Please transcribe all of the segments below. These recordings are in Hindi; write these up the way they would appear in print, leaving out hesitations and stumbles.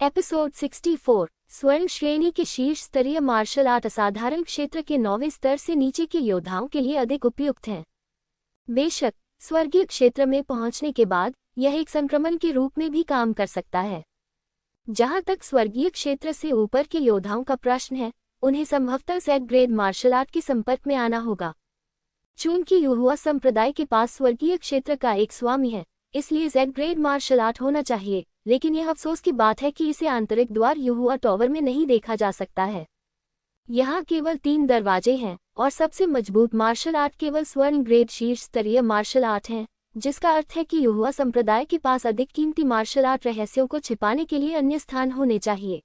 एपिसोड 64 स्वर्ण श्रेणी के शीर्ष स्तरीय मार्शल आर्ट असाधारण क्षेत्र के 9वें स्तर से नीचे के योद्धाओं के लिए अधिक उपयुक्त हैं। बेशक स्वर्गीय क्षेत्र में पहुंचने के बाद यह एक संक्रमण के रूप में भी काम कर सकता है। जहां तक स्वर्गीय क्षेत्र से ऊपर के योद्धाओं का प्रश्न है, उन्हें संभवतः Z ग्रेड मार्शल आर्ट के संपर्क में आना होगा। चूंकि युहुआ संप्रदाय के पास स्वर्गीय क्षेत्र का एक स्वामी है, इसलिए Z ग्रेड मार्शल आर्ट होना चाहिए, लेकिन यह अफसोस की बात है कि इसे आंतरिक द्वार युहुआ टॉवर में नहीं देखा जा सकता है। यहाँ केवल 3 दरवाजे हैं और सबसे मजबूत मार्शल आर्ट केवल स्वर्ण ग्रेड शीर्ष स्तरीय मार्शल आर्ट हैं, जिसका अर्थ है कि युहुआ संप्रदाय के पास अधिक कीमती मार्शल आर्ट रहस्यों को छिपाने के लिए अन्य स्थान होने चाहिए।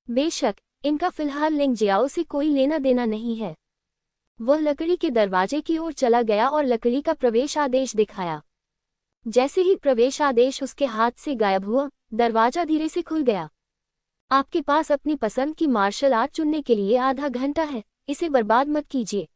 बेशक इनका फिलहाल लिंग जियाओ से कोई लेना देना नहीं है। वह लकड़ी के दरवाजे की ओर चला गया और लकड़ी का प्रवेश आदेश दिखाया। जैसे ही प्रवेश आदेश उसके हाथ से गायब हुआ, दरवाजा धीरे से खुल गया। आपके पास अपनी पसंद की मार्शल आर्ट चुनने के लिए आधा घंटा है, इसे बर्बाद मत कीजिए।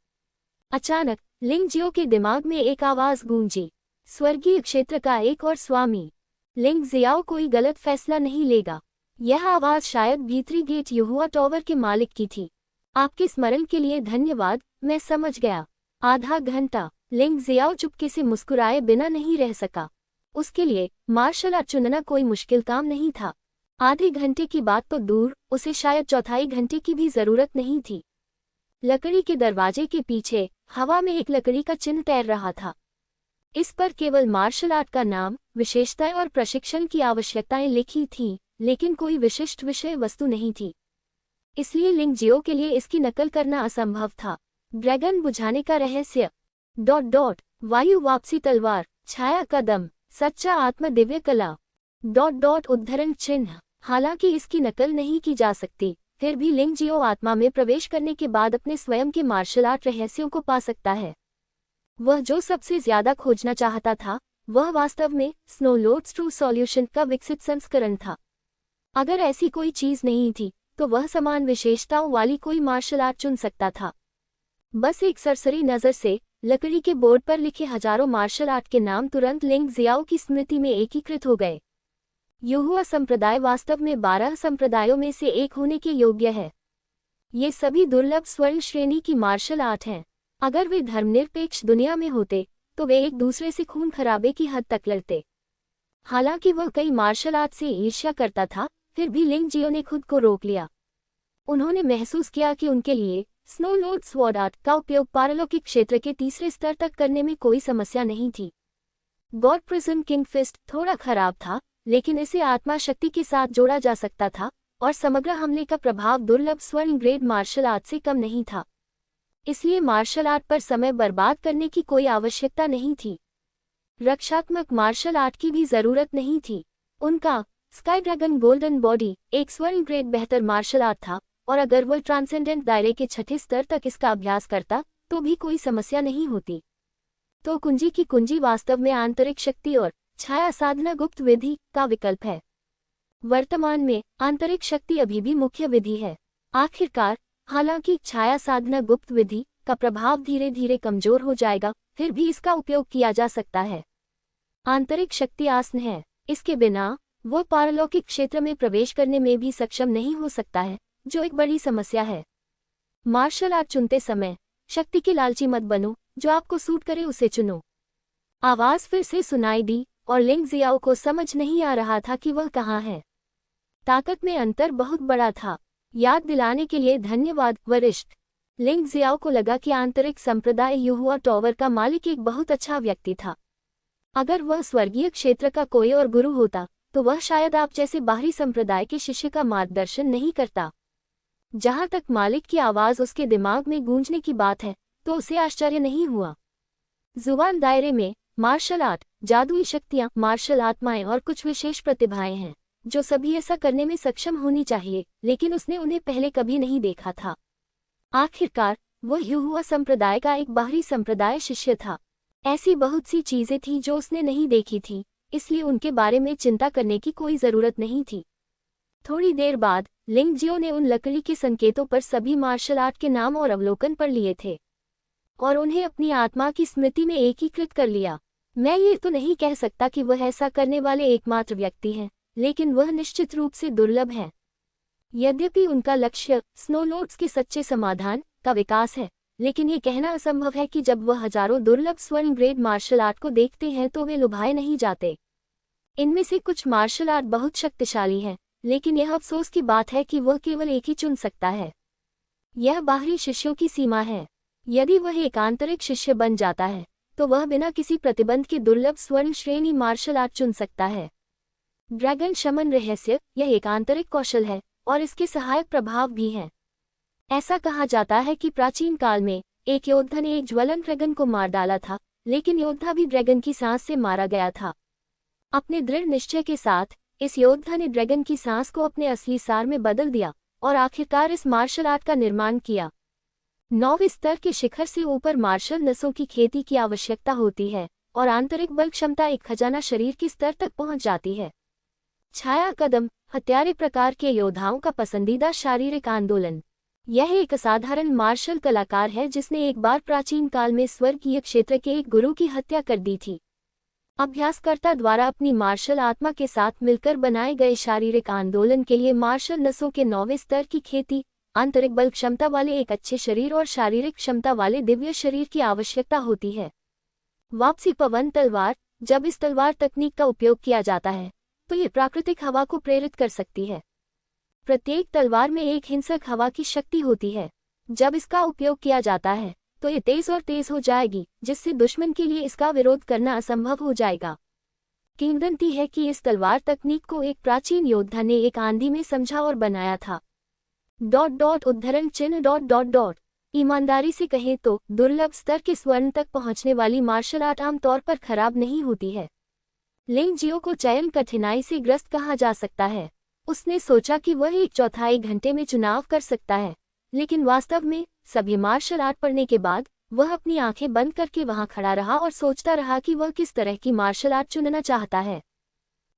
अचानक लिंग जियो के दिमाग में एक आवाज गूंजी, स्वर्गीय क्षेत्र का एक और स्वामी। लिंग जियाओ कोई गलत फैसला नहीं लेगा। यह आवाज शायद भीतरी गेट युहुआ टॉवर के मालिक की थी। आपके स्मरण के लिए धन्यवाद, मैं समझ गया। आधा घंटा। लिंग जियाओ चुपके से मुस्कुराए बिना नहीं रह सका। उसके लिए मार्शल आर्ट चुनना कोई मुश्किल काम नहीं था। आधे घंटे की बात तो दूर, उसे शायद चौथाई घंटे की भी जरूरत नहीं थी। लकड़ी के दरवाजे के पीछे हवा में एक लकड़ी का चिन्ह तैर रहा था। इस पर केवल मार्शल आर्ट का नाम, विशेषताएं और प्रशिक्षण की आवश्यकताएं लिखी थीं, लेकिन कोई विशिष्ट विषय वस्तु नहीं थी। इसलिए लिंग जियो के लिए इसकी नकल करना असंभव था। ड्रैगन बुझाने का रहस्य वायु वापसी तलवार, छाया कदम, सच्चा आत्मा दिव्य कला उद्धरण चिन्ह। हालांकि इसकी नकल नहीं की जा सकती, फिर भी लिंग जियो आत्मा में प्रवेश करने के बाद अपने स्वयं के मार्शल आर्ट रहस्यों को पा सकता है। वह जो सबसे ज्यादा खोजना चाहता था, वह वास्तव में स्नो लोड्स ट्रू सॉल्यूशन का विकसित संस्करण था। अगर ऐसी कोई चीज नहीं थी, तो वह समान विशेषताओं वाली कोई मार्शल आर्ट चुन सकता था। बस एक सरसरी नजर से लकड़ी के बोर्ड पर लिखे हजारों मार्शल आर्ट के नाम तुरंत लिंग जियाओ की स्मृति में एकीकृत हो गए। युहुआ संप्रदाय वास्तव में 12 संप्रदायों में से एक होने के योग्य है। ये सभी दुर्लभ स्वर्ण श्रेणी की मार्शल आर्ट हैं। अगर वे धर्मनिरपेक्ष दुनिया में होते, तो वे एक दूसरे से खून खराबे की हद तक लड़ते। हालांकि वह कई मार्शल आर्ट से ईर्ष्या करता था, फिर भी लिंग जियो ने खुद को रोक लिया। उन्होंने महसूस किया कि उनके लिए स्नो लोड स्वॉर्ड आर्ट का उपयोग पारलौकिक क्षेत्र के तीसरे स्तर तक करने में कोई समस्या नहीं थी। गॉड प्रिजन किंग फिस्ट थोड़ा खराब था, लेकिन इसे आत्मा शक्ति के साथ जोड़ा जा सकता था और समग्र हमले का प्रभाव दुर्लभ स्वर्ण ग्रेड मार्शल आर्ट से कम नहीं था। इसलिए मार्शल आर्ट पर समय बर्बाद करने की कोई आवश्यकता नहीं थी। रक्षात्मक मार्शल आर्ट की भी जरूरत नहीं थी। उनका स्काई ड्रैगन गोल्डन बॉडी एक स्वर्ण ग्रेड बेहतर मार्शल आर्ट था, और अगर वह ट्रांसेंडेंट दायरे के 6ठे स्तर तक इसका अभ्यास करता, तो भी कोई समस्या नहीं होती। तो कुंजी की कुंजी वास्तव में आंतरिक शक्ति और छाया साधना गुप्त विधि का विकल्प है। वर्तमान में आंतरिक शक्ति अभी भी मुख्य विधि है। आखिरकार, हालांकि छाया साधना गुप्त विधि का प्रभाव धीरे धीरे कमजोर हो जाएगा, फिर भी इसका उपयोग किया जा सकता है। आंतरिक शक्ति आसन है। इसके बिना वह पारलौकिक क्षेत्र में प्रवेश करने में भी सक्षम नहीं हो सकता है, जो एक बड़ी समस्या है। मार्शल आर्ट चुनते समय शक्ति के लालची मत बनो, जो आपको सूट करे उसे चुनो। आवाज फिर से सुनाई दी और लिंग जियाओ को समझ नहीं आ रहा था कि वह कहाँ है। ताकत में अंतर बहुत बड़ा था। याद दिलाने के लिए धन्यवाद वरिष्ठ। लिंग जियाओ को लगा कि आंतरिक संप्रदाय युहुआ टॉवर का मालिक एक बहुत अच्छा व्यक्ति था। अगर वह स्वर्गीय क्षेत्र का कोई और गुरु होता, तो वह शायद आप जैसे बाहरी संप्रदाय के शिष्य का मार्गदर्शन नहीं करता। जहां तक मालिक की आवाज उसके दिमाग में गूंजने की बात है, तो उसे आश्चर्य नहीं हुआ। जुबान दायरे में मार्शल आर्ट, जादुई शक्तियां, मार्शल आत्माएं और कुछ विशेष प्रतिभाएं हैं, जो सभी ऐसा करने में सक्षम होनी चाहिए, लेकिन उसने उन्हें पहले कभी नहीं देखा था। आखिरकार वह युहुआ संप्रदाय का एक बाहरी संप्रदाय शिष्य था। ऐसी बहुत सी चीजें थीं जो उसने नहीं देखी थी, इसलिए उनके बारे में चिंता करने की कोई जरूरत नहीं थी। थोड़ी देर बाद लिंग जियो ने उन लकड़ी के संकेतों पर सभी मार्शल आर्ट के नाम और अवलोकन पर लिए थे और उन्हें अपनी आत्मा की स्मृति में एकीकृत कर लिया। मैं ये तो नहीं कह सकता कि वह ऐसा करने वाले एकमात्र व्यक्ति हैं, लेकिन वह निश्चित रूप से दुर्लभ है। यद्यपि उनका लक्ष्य स्नो लोड्स के सच्चे समाधान का विकास है, लेकिन ये कहना असंभव है कि जब वह हजारों दुर्लभ स्वर्ण ग्रेड मार्शल आर्ट को देखते हैं तो वे लुभाए नहीं जाते। इनमें से कुछ मार्शल आर्ट बहुत शक्तिशाली हैं, लेकिन यह अफसोस की बात है कि वह केवल एक ही चुन सकता है। यह बाहरी शिष्यों की सीमा है। यदि वह एक आंतरिक शिष्य बन जाता है तो वह बिना किसी प्रतिबंध के दुर्लभ स्वर्ण श्रेणी मार्शल आर्ट चुन सकता है। ड्रैगन शमन रहस्य, यह एक आंतरिक कौशल है और इसके सहायक प्रभाव भी हैं। ऐसा कहा जाता है कि प्राचीन काल में एक योद्धा ने एक ज्वलंत ड्रैगन को मार डाला था, लेकिन योद्धा भी ड्रैगन की सांस से मारा गया था। अपने दृढ़ निश्चय के साथ इस योद्धा ने ड्रैगन की सांस को अपने असली सार में बदल दिया और आखिरकार इस मार्शल आर्ट का निर्माण किया। 9वें स्तर के शिखर से ऊपर मार्शल नसों की खेती की आवश्यकता होती है और आंतरिक बल क्षमता एक खजाना शरीर के स्तर तक पहुंच जाती है। छाया कदम, हत्यारे प्रकार के योद्धाओं का पसंदीदा शारीरिक आंदोलन। यह एक असाधारण मार्शल कलाकार है जिसने एक बार प्राचीन काल में स्वर्गीय क्षेत्र के एक गुरु की हत्या कर दी थी। अभ्यासकर्ता द्वारा अपनी मार्शल आत्मा के साथ मिलकर बनाए गए शारीरिक आंदोलन के लिए मार्शल नसों के 9वें स्तर की खेती, आंतरिक बल क्षमता वाले एक अच्छे शरीर और शारीरिक क्षमता वाले दिव्य शरीर की आवश्यकता होती है। वापसी पवन तलवार, जब इस तलवार तकनीक का उपयोग किया जाता है तो ये प्राकृतिक हवा को प्रेरित कर सकती है। प्रत्येक तलवार में एक हिंसक हवा की शक्ति होती है। जब इसका उपयोग किया जाता है तो ये तेज और तेज हो जाएगी, जिससे दुश्मन के लिए इसका विरोध करना असंभव हो जाएगा। किंवदंती है कि इस तलवार तकनीक को एक प्राचीन योद्धा ने एक आंधी में समझा और बनाया था। उद्धरण चिन्ह। ईमानदारी से कहें तो दुर्लभ स्तर के स्वर्ण तक पहुंचने वाली मार्शल आर्ट आमतौर पर खराब नहीं होती है। लिंग जियो को चयन कठिनाई से ग्रस्त कहा जा सकता है। उसने सोचा कि वह 1/4 घंटे में चुनाव कर सकता है, लेकिन वास्तव में सभी मार्शल आर्ट पढ़ने के बाद वह अपनी आंखें बंद करके वहां खड़ा रहा और सोचता रहा कि वह किस तरह की मार्शल आर्ट चुनना चाहता है।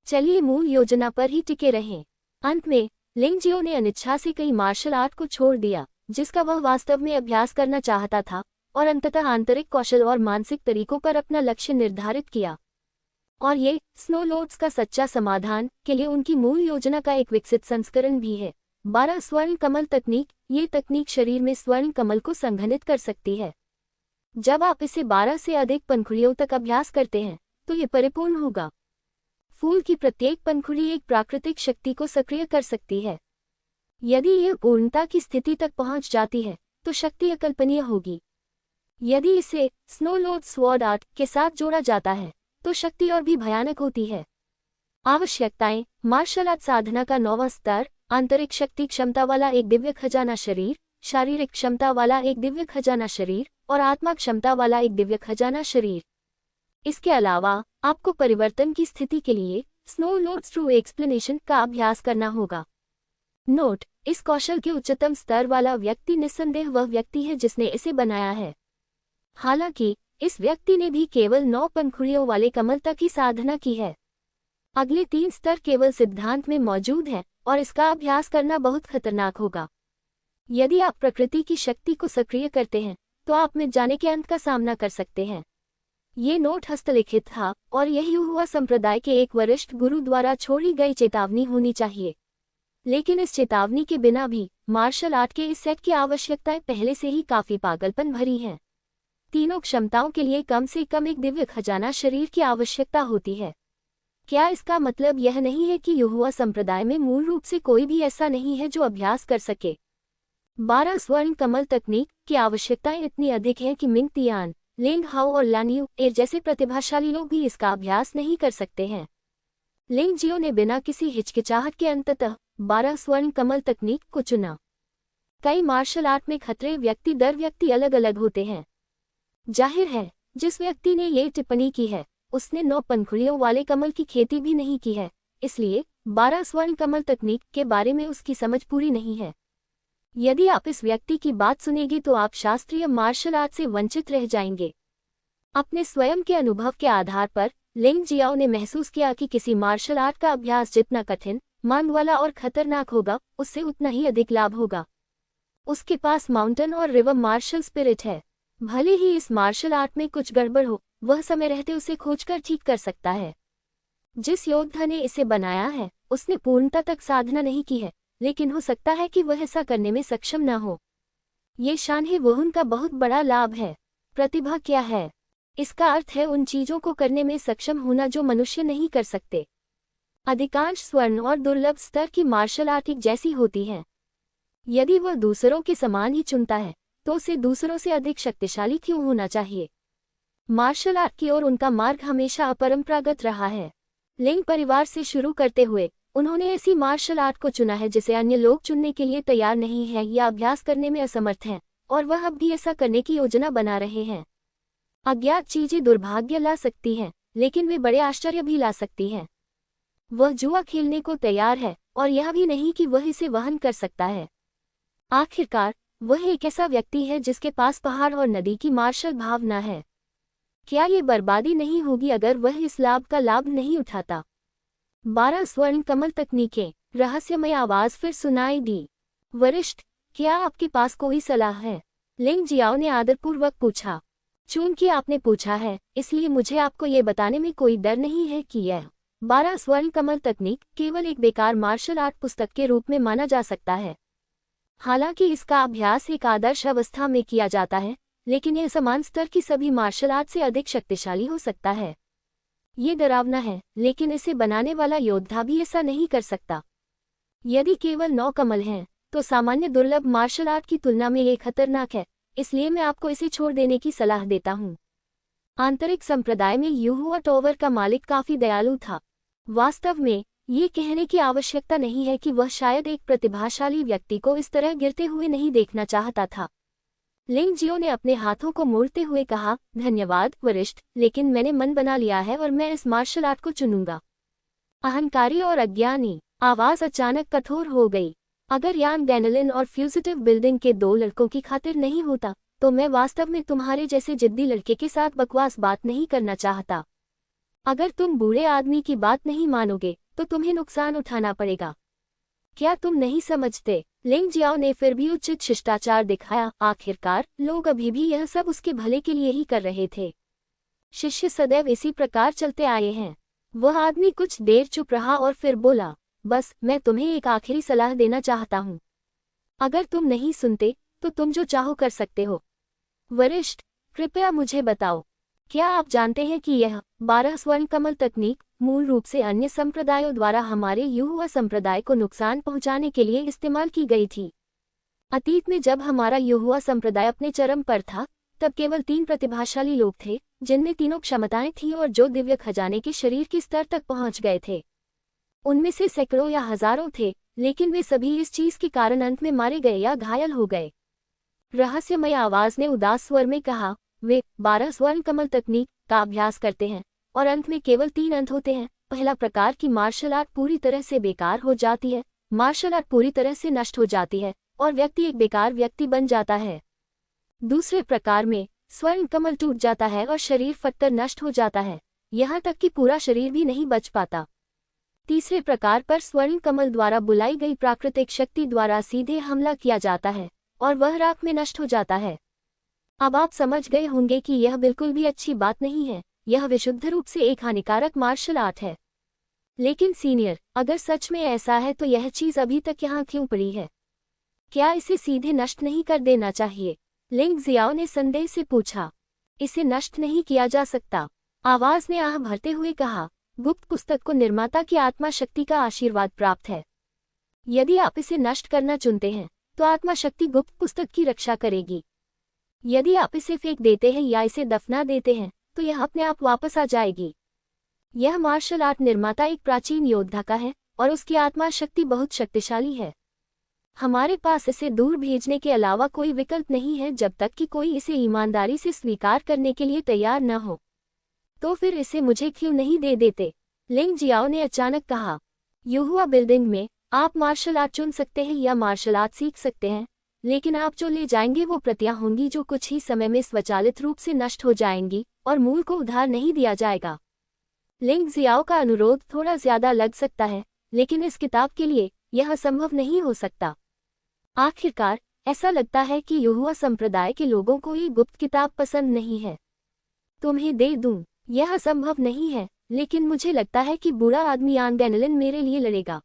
चलिए मूल योजना पर ही टिके रहें। अंत में लिंग जियो ने अनिच्छा से कई मार्शल आर्ट को छोड़ दिया जिसका वह वास्तव में अभ्यास करना चाहता था, और अंततः आंतरिक कौशल और मानसिक तरीकों पर अपना लक्ष्य निर्धारित किया। और ये स्नो लोड्स का सच्चा समाधान के लिए उनकी मूल योजना का एक विकसित संस्करण भी है। 12 स्वर्ण कमल तकनीक। ये तकनीक शरीर में स्वर्ण कमल को संघनित कर सकती है। जब आप इसे 12 से अधिक पंखुड़ियों तक अभ्यास करते हैं तो ये परिपूर्ण होगा। फूल की प्रत्येक पंखुड़ी एक प्राकृतिक शक्ति को सक्रिय कर सकती है। यदि यह पूर्णता की स्थिति तक पहुंच जाती है तो शक्ति अकल्पनीय होगी। यदि इसे स्नो लोड स्वॉर्ड आर्ट के साथ जोड़ा जाता है तो शक्ति और भी भयानक होती है। आवश्यकताएं: मार्शल आर्ट साधना का 9वां स्तर, आंतरिक शक्ति क्षमता वाला एक दिव्य खजाना शरीर, शारीरिक क्षमता वाला एक दिव्य खजाना शरीर और आत्मा क्षमता वाला एक दिव्य खजाना शरीर। इसके अलावा आपको परिवर्तन की स्थिति के लिए स्नो लोड्स ट्रू एक्सप्लेनेशन का अभ्यास करना होगा। नोट: इस कौशल के उच्चतम स्तर वाला व्यक्ति निस्संदेह वह व्यक्ति है जिसने इसे बनाया है। हालांकि इस व्यक्ति ने भी केवल 9 पंखुड़ियों वाले कमल तक ही साधना की है। अगले 3 स्तर केवल सिद्धांत में मौजूद हैं और इसका अभ्यास करना बहुत खतरनाक होगा। यदि आप प्रकृति की शक्ति को सक्रिय करते हैं तो आप मिट जाने के अंत का सामना कर सकते हैं। ये नोट हस्तलिखित था और यही हुआ संप्रदाय के एक वरिष्ठ गुरु द्वारा छोड़ी गई चेतावनी होनी चाहिए। लेकिन इस चेतावनी के बिना भी मार्शल आर्ट के इस सेट की आवश्यकताएं पहले से ही काफी पागलपन भरी हैं। तीनों क्षमताओं के लिए कम से कम एक दिव्य खजाना शरीर की आवश्यकता होती है। क्या इसका मतलब यह नहीं है कि युहुआ संप्रदाय में मूल रूप से कोई भी ऐसा नहीं है जो अभ्यास कर सके? 12 स्वर्ण कमल तकनीक की आवश्यकताएं इतनी अधिक हैं कि मिंग तियान, लेंग हाओ और लानियू एर जैसे प्रतिभाशाली लोग भी इसका अभ्यास नहीं कर सकते हैं। लिंग जियो ने बिना किसी हिचकिचाहट के अंततः 12 स्वर्ण कमल तकनीक को चुना। कई मार्शल आर्ट में खतरे व्यक्ति दर व्यक्ति अलग अलग होते हैं। जाहिर है जिस व्यक्ति ने ये टिप्पणी की है उसने 9 पंखुड़ियों वाले कमल की खेती भी नहीं की है, इसलिए 12 स्वर्ण कमल तकनीक के बारे में उसकी समझ पूरी नहीं है। यदि आप इस व्यक्ति की बात सुनेंगे तो आप शास्त्रीय मार्शल आर्ट से वंचित रह जाएंगे। अपने स्वयं के अनुभव के आधार पर लिंग जियाओ ने महसूस किया कि किसी मार्शल आर्ट का अभ्यास जितना कठिन, मांग वाला और खतरनाक होगा उससे उतना ही अधिक लाभ होगा। उसके पास माउंटेन और रिवर मार्शल स्पिरिट है। भले ही इस मार्शल आर्ट में कुछ गड़बड़ हो, वह समय रहते उसे खोजकर ठीक कर सकता है। जिस योद्धा ने इसे बनाया है उसने पूर्णता तक साधना नहीं की है, लेकिन हो सकता है कि वह ऐसा करने में सक्षम न हो। ये शान है वह उनका बहुत बड़ा लाभ है। प्रतिभा क्या है? इसका अर्थ है उन चीजों को करने में सक्षम होना जो मनुष्य नहीं कर सकते। अधिकांश स्वर्ण और दुर्लभ स्तर की मार्शल आर्ट एक जैसी होती हैं। यदि वह दूसरों के समान ही चुनता है तो उसे दूसरों से अधिक शक्तिशाली क्यों होना चाहिए? मार्शल आर्ट की ओर उनका मार्ग हमेशा अपरंपरागत रहा है। लिंग परिवार से शुरू करते हुए उन्होंने ऐसी मार्शल आर्ट को चुना है जिसे अन्य लोग चुनने के लिए तैयार नहीं हैं या अभ्यास करने में असमर्थ हैं, और वह अब भी ऐसा करने की योजना बना रहे हैं। अज्ञात चीजें दुर्भाग्य ला सकती हैं, लेकिन वे बड़े आश्चर्य भी ला सकती हैं। वह जुआ खेलने को तैयार है, और यह भी नहीं कि वह इसे वहन कर सकता है। आखिरकार वह एक ऐसा व्यक्ति है जिसके पास पहाड़ और नदी की मार्शल भावना है। क्या ये बर्बादी नहीं होगी अगर वह इस लाभ का लाभ नहीं उठाता? 12 स्वर्ण कमल तकनीकें। रहस्यमय आवाज फिर सुनाई दी। वरिष्ठ, क्या आपके पास कोई सलाह है? लिंग जियाओ ने आदरपूर्वक पूछा। चूंकि आपने पूछा है, इसलिए मुझे आपको ये बताने में कोई डर नहीं है कि यह 12 स्वर्ण कमल तकनीक केवल एक बेकार मार्शल आर्ट पुस्तक के रूप में माना जा सकता है। हालांकि इसका अभ्यास एक आदर्श अवस्था में किया जाता है, लेकिन यह समान स्तर की सभी मार्शल आर्ट से अधिक शक्तिशाली हो सकता है। ये डरावना है, लेकिन इसे बनाने वाला योद्धा भी ऐसा नहीं कर सकता। यदि केवल 9 कमल हैं, तो सामान्य दुर्लभ मार्शल आर्ट की तुलना में ये खतरनाक है, इसलिए मैं आपको इसे छोड़ देने की सलाह देता हूँ। आंतरिक संप्रदाय में यूहुआ टॉवर का मालिक काफी दयालु था। वास्तव में ये कहने की आवश्यकता नहीं है कि वह शायद एक प्रतिभाशाली व्यक्ति को इस तरह गिरते हुए नहीं देखना चाहता था। लिंग जियो ने अपने हाथों को मोड़ते हुए कहा, धन्यवाद वरिष्ठ, लेकिन मैंने मन बना लिया है और मैं इस मार्शल आर्ट को चुनूंगा। अहंकारी और अज्ञानी। आवाज अचानक कठोर हो गई। अगर यान गैनलिन और फ्यूजिटिव बिल्डिंग के 2 लड़कों की खातिर नहीं होता, तो मैं वास्तव में तुम्हारे जैसे जिद्दी लड़के के साथ बकवास बात नहीं करना चाहता। अगर तुम बूढ़े आदमी की बात नहीं मानोगे, तो तुम्हें नुकसान उठाना पड़ेगा। क्या तुम नहीं समझते? लिंग जियाओ ने फिर भी उचित शिष्टाचार दिखाया। आखिरकार लोग अभी भी यह सब उसके भले के लिए ही कर रहे थे। शिष्य सदैव इसी प्रकार चलते आए हैं। वह आदमी कुछ देर चुप रहा और फिर बोला, बस मैं तुम्हें एक आखिरी सलाह देना चाहता हूँ। अगर तुम नहीं सुनते तो तुम जो चाहो कर सकते हो। वरिष्ठ, कृपया मुझे बताओ, क्या आप जानते हैं कि यह 12 स्वर्ण कमल तकनीक मूल रूप से अन्य संप्रदायों द्वारा हमारे यूहुआ संप्रदाय को नुकसान पहुंचाने के लिए इस्तेमाल की गई थी? अतीत में जब हमारा यूहुआ संप्रदाय अपने चरम पर था, तब केवल 3 प्रतिभाशाली लोग थे, जिनमें तीनों क्षमताएं थीं और जो दिव्य खजाने के शरीर के स्तर तक पहुंच गए थे। उनमें से सैकड़ों या हजारों थे, लेकिन वे सभी इस चीज के कारण अंत में मारे गए या घायल हो गए। रहस्यमय आवाज ने उदास स्वर में कहा, वे 12 स्वर्ण कमल तकनीक का अभ्यास करते हैं और अंत में केवल 3 अंत होते हैं। पहला प्रकार की मार्शल आर्ट पूरी तरह से बेकार हो जाती है, मार्शल आर्ट पूरी तरह से नष्ट हो जाती है और व्यक्ति एक बेकार व्यक्ति बन जाता है। दूसरे प्रकार में स्वर्ण कमल टूट जाता है और शरीर फटकर नष्ट हो जाता है, यहाँ तक कि पूरा शरीर भी नहीं बच पाता। तीसरे प्रकार पर स्वर्ण कमल द्वारा बुलाई गई प्राकृतिक शक्ति द्वारा सीधे हमला किया जाता है और वह राख में नष्ट हो जाता है। अब आप समझ गए होंगे कि यह बिल्कुल भी अच्छी बात नहीं है, यह विशुद्ध रूप से एक हानिकारक मार्शल आर्ट है। लेकिन सीनियर, अगर सच में ऐसा है तो यह चीज अभी तक यहाँ क्यों पड़ी है? क्या इसे सीधे नष्ट नहीं कर देना चाहिए? लिंग जियाओ ने संदेह से पूछा। इसे नष्ट नहीं किया जा सकता, आवाज ने आह भरते हुए कहा। गुप्त पुस्तक को निर्माता की आत्मा शक्ति का आशीर्वाद प्राप्त है। यदि आप इसे नष्ट करना चुनते हैं, तो आत्मा शक्ति गुप्त पुस्तक की रक्षा करेगी। यदि आप इसे फेंक देते हैं या इसे दफना देते हैं, तो यह अपने आप वापस आ जाएगी। यह मार्शल आर्ट निर्माता एक प्राचीन योद्धा का है और उसकी आत्मा शक्ति बहुत शक्तिशाली है। हमारे पास इसे दूर भेजने के अलावा कोई विकल्प नहीं है जब तक कि कोई इसे ईमानदारी से स्वीकार करने के लिए तैयार न हो। तो फिर इसे मुझे क्यों नहीं दे देते? लिंग जियाओ ने अचानक कहा। यूहुआ बिल्डिंग में आप मार्शल आर्ट चुन सकते हैं या मार्शल आर्ट सीख सकते हैं, लेकिन आप जो ले जाएंगे वो प्रतियां होंगी जो कुछ ही समय में स्वचालित रूप से नष्ट हो जाएंगी और मूल को उधार नहीं दिया जाएगा। लिंग जियाओ का अनुरोध थोड़ा ज्यादा लग सकता है, लेकिन इस किताब के लिए यह संभव नहीं हो सकता। आखिरकार ऐसा लगता है कि यूहुआ संप्रदाय के लोगों को ये गुप्त किताब पसंद नहीं है। तुम्हें दे दूं, यह संभव नहीं है, लेकिन मुझे लगता है कि बुरा आदमी यान गैनलन मेरे लिए लड़ेगा।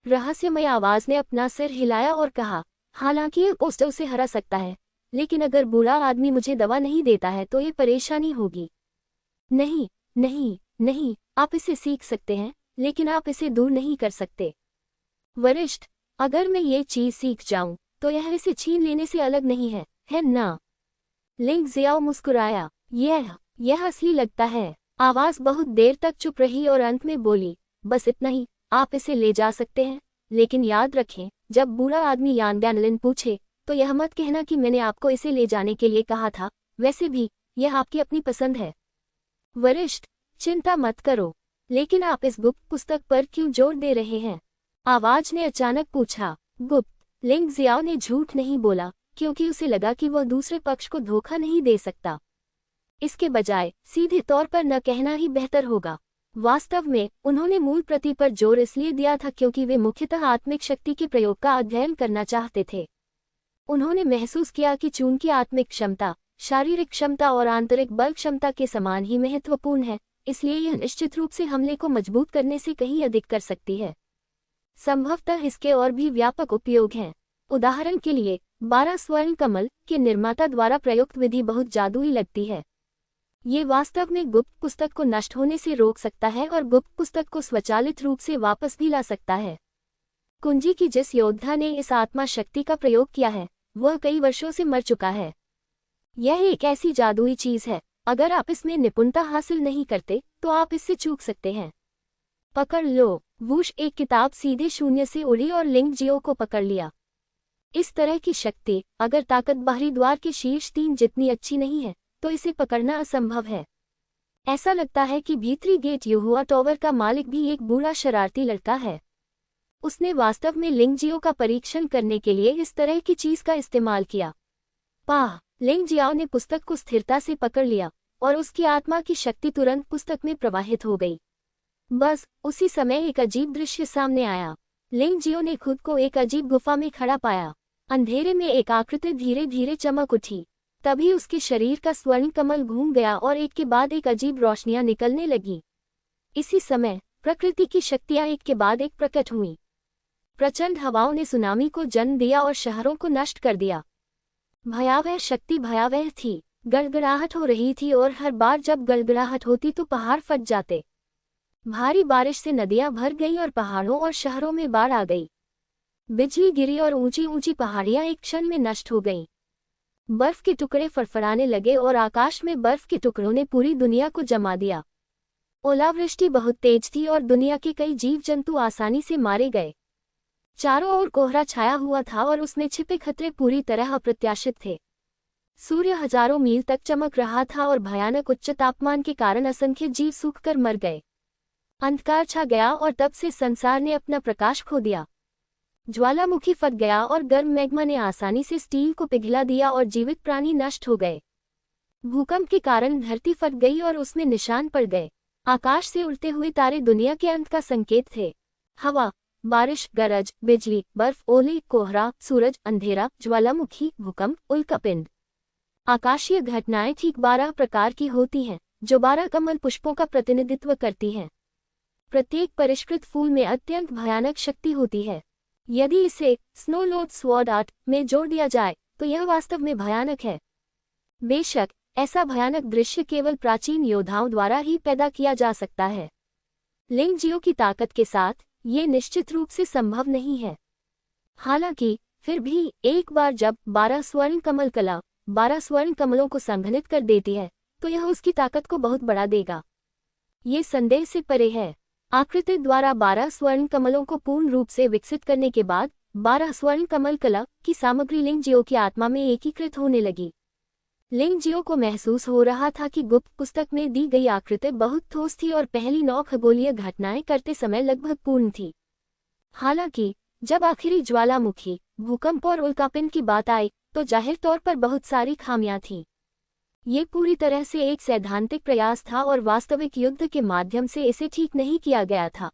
रहस्यमय आवाज ने अपना सिर हिलाया और कहा, हालांकि यह कोस्टा उसे हरा सकता है, लेकिन अगर बुरा आदमी मुझे दवा नहीं देता है तो ये परेशानी होगी। नहीं नहीं नहीं, आप इसे सीख सकते हैं, लेकिन आप इसे दूर नहीं कर सकते। वरिष्ठ, अगर मैं ये चीज सीख जाऊं तो यह इसे छीन लेने से अलग नहीं है ना? लिंग जियाओ मुस्कुराया। यह असली लगता है। आवाज बहुत देर तक चुप रही और अंत में बोली, बस इतना ही, आप इसे ले जा सकते हैं, लेकिन याद रखें, जब बुरा आदमी यान गैनलन पूछे तो यह मत कहना कि मैंने आपको इसे ले जाने के लिए कहा था, वैसे भी यह आपकी अपनी पसंद है। वरिष्ठ, चिंता मत करो, लेकिन आप इस गुप्त पुस्तक पर क्यों जोर दे रहे हैं? आवाज ने अचानक पूछा। गुप्त, लिंग जियाओ ने झूठ नहीं बोला, क्योंकि उसे लगा कि वह दूसरे पक्ष को धोखा नहीं दे सकता। इसके बजाय सीधे तौर पर न कहना ही बेहतर होगा। वास्तव में उन्होंने मूल प्रति पर जोर इसलिए दिया था क्योंकि वे मुख्यतः आत्मिक शक्ति के प्रयोग का अध्ययन करना चाहते थे। उन्होंने महसूस किया कि चूंकि आत्मिक क्षमता, शारीरिक क्षमता और आंतरिक बल क्षमता के समान ही महत्वपूर्ण है, इसलिए यह निश्चित रूप से हमले को मजबूत करने से कहीं अधिक कर सकती है। संभवतः इसके और भी व्यापक उपयोग हैं। उदाहरण के लिए 12 स्वर्ण कमल के निर्माता द्वारा प्रयुक्त विधि बहुत जादुई लगती है। ये वास्तव में गुप्त पुस्तक को नष्ट होने से रोक सकता है और गुप्त पुस्तक को स्वचालित रूप से वापस भी ला सकता है। कुंजी की जिस योद्धा ने इस आत्मा शक्ति का प्रयोग किया है, वह कई वर्षों से मर चुका है। यह एक ऐसी जादुई चीज है, अगर आप इसमें निपुणता हासिल नहीं करते तो आप इससे चूक सकते हैं। पकड़ लो। वूश एक किताब सीधे शून्य से उड़ी और लिंग जियो को पकड़ लिया। इस तरह की शक्ति, अगर ताकत बाहरी द्वार के शीर्ष 3 जितनी अच्छी नहीं है, तो इसे पकड़ना असंभव है। ऐसा लगता है कि भीतरी गेट युहुआ टॉवर का मालिक भी एक बुरा शरारती लड़का है। उसने वास्तव में लिंग जियो का परीक्षण करने के लिए इस तरह की चीज का इस्तेमाल किया। पाह, लिंग जियाओ ने पुस्तक को स्थिरता से पकड़ लिया और उसकी आत्मा की शक्ति तुरंत पुस्तक में प्रवाहित हो गई। बस उसी समय एक अजीब दृश्य सामने आया। लिंग जियो ने खुद को एक अजीब गुफा में खड़ा पाया। अंधेरे में एक आकृति धीरे धीरे चमक उठी। तभी उसके शरीर का स्वर्ण कमल घूम गया और एक के बाद एक अजीब रोशनियां निकलने लगी। इसी समय प्रकृति की शक्तियां एक के बाद एक प्रकट हुईं। प्रचंड हवाओं ने सुनामी को जन्म दिया और शहरों को नष्ट कर दिया। भयावह शक्ति भयावह थी। गड़गड़ाहट हो रही थी और हर बार जब गड़गड़ाहट होती तो पहाड़ फट जाते। भारी बारिश से नदियां भर गईं और पहाड़ों और शहरों में बाढ़ आ गई। बिजली गिरी और ऊंची ऊंची पहाड़ियां एक क्षण में नष्ट हो गईं। बर्फ के टुकड़े फड़फड़ाने लगे और आकाश में बर्फ के टुकड़ों ने पूरी दुनिया को जमा दिया। ओलावृष्टि बहुत तेज थी और दुनिया के कई जीव जंतु आसानी से मारे गए। चारों ओर कोहरा छाया हुआ था और उसमें छिपे खतरे पूरी तरह अप्रत्याशित थे। सूर्य हजारों मील तक चमक रहा था और भयानक उच्च तापमान के कारण असंख्य जीव सूखकर मर गए। अंधकार छा गया और तब से संसार ने अपना प्रकाश खो दिया। ज्वालामुखी फट गया और गर्म मैग्मा ने आसानी से स्टील को पिघला दिया और जीवित प्राणी नष्ट हो गए। भूकंप के कारण धरती फट गई और उसमें निशान पड़ गए। आकाश से उड़ते हुए तारे दुनिया के अंत का संकेत थे। हवा, बारिश, गरज, बिजली, बर्फ, ओले, कोहरा, सूरज, अंधेरा, ज्वालामुखी, भूकंप, उल्कापिंड। आकाशीय घटनाएं ठीक 12 प्रकार की होती हैं, जो 12 कमल पुष्पों का प्रतिनिधित्व करती हैं। प्रत्येक परिष्कृत फूल में अत्यंत भयानक शक्ति होती है। यदि इसे स्नो लोड स्वॉर्ड आर्ट में जोड़ दिया जाए तो यह वास्तव में भयानक है। बेशक ऐसा भयानक दृश्य केवल प्राचीन योद्धाओं द्वारा ही पैदा किया जा सकता है। लिंग जियो की ताकत के साथ ये निश्चित रूप से संभव नहीं है। हालांकि फिर भी एक बार जब 12 स्वर्ण कमल कला 12 स्वर्ण कमलों को संघनित कर देती है तो यह उसकी ताकत को बहुत बढ़ा देगा। ये संदेह से परे है। आकृति द्वारा 12 स्वर्ण कमलों को पूर्ण रूप से विकसित करने के बाद 12 स्वर्ण कमल कला की सामग्री लिंग जियो की आत्मा में एकीकृत होने लगी। लिंग जियो को महसूस हो रहा था कि गुप्त पुस्तक में दी गई आकृति बहुत ठोस थी और पहली 9 खगोलीय घटनाएं करते समय लगभग पूर्ण थी। हालांकि जब आखिरी ज्वालामुखी, भूकंप और उल्कापिंड की बात आई तो जाहिर तौर पर बहुत सारी खामियां थीं। ये पूरी तरह से एक सैद्धांतिक प्रयास था और वास्तविक युद्ध के माध्यम से इसे ठीक नहीं किया गया था।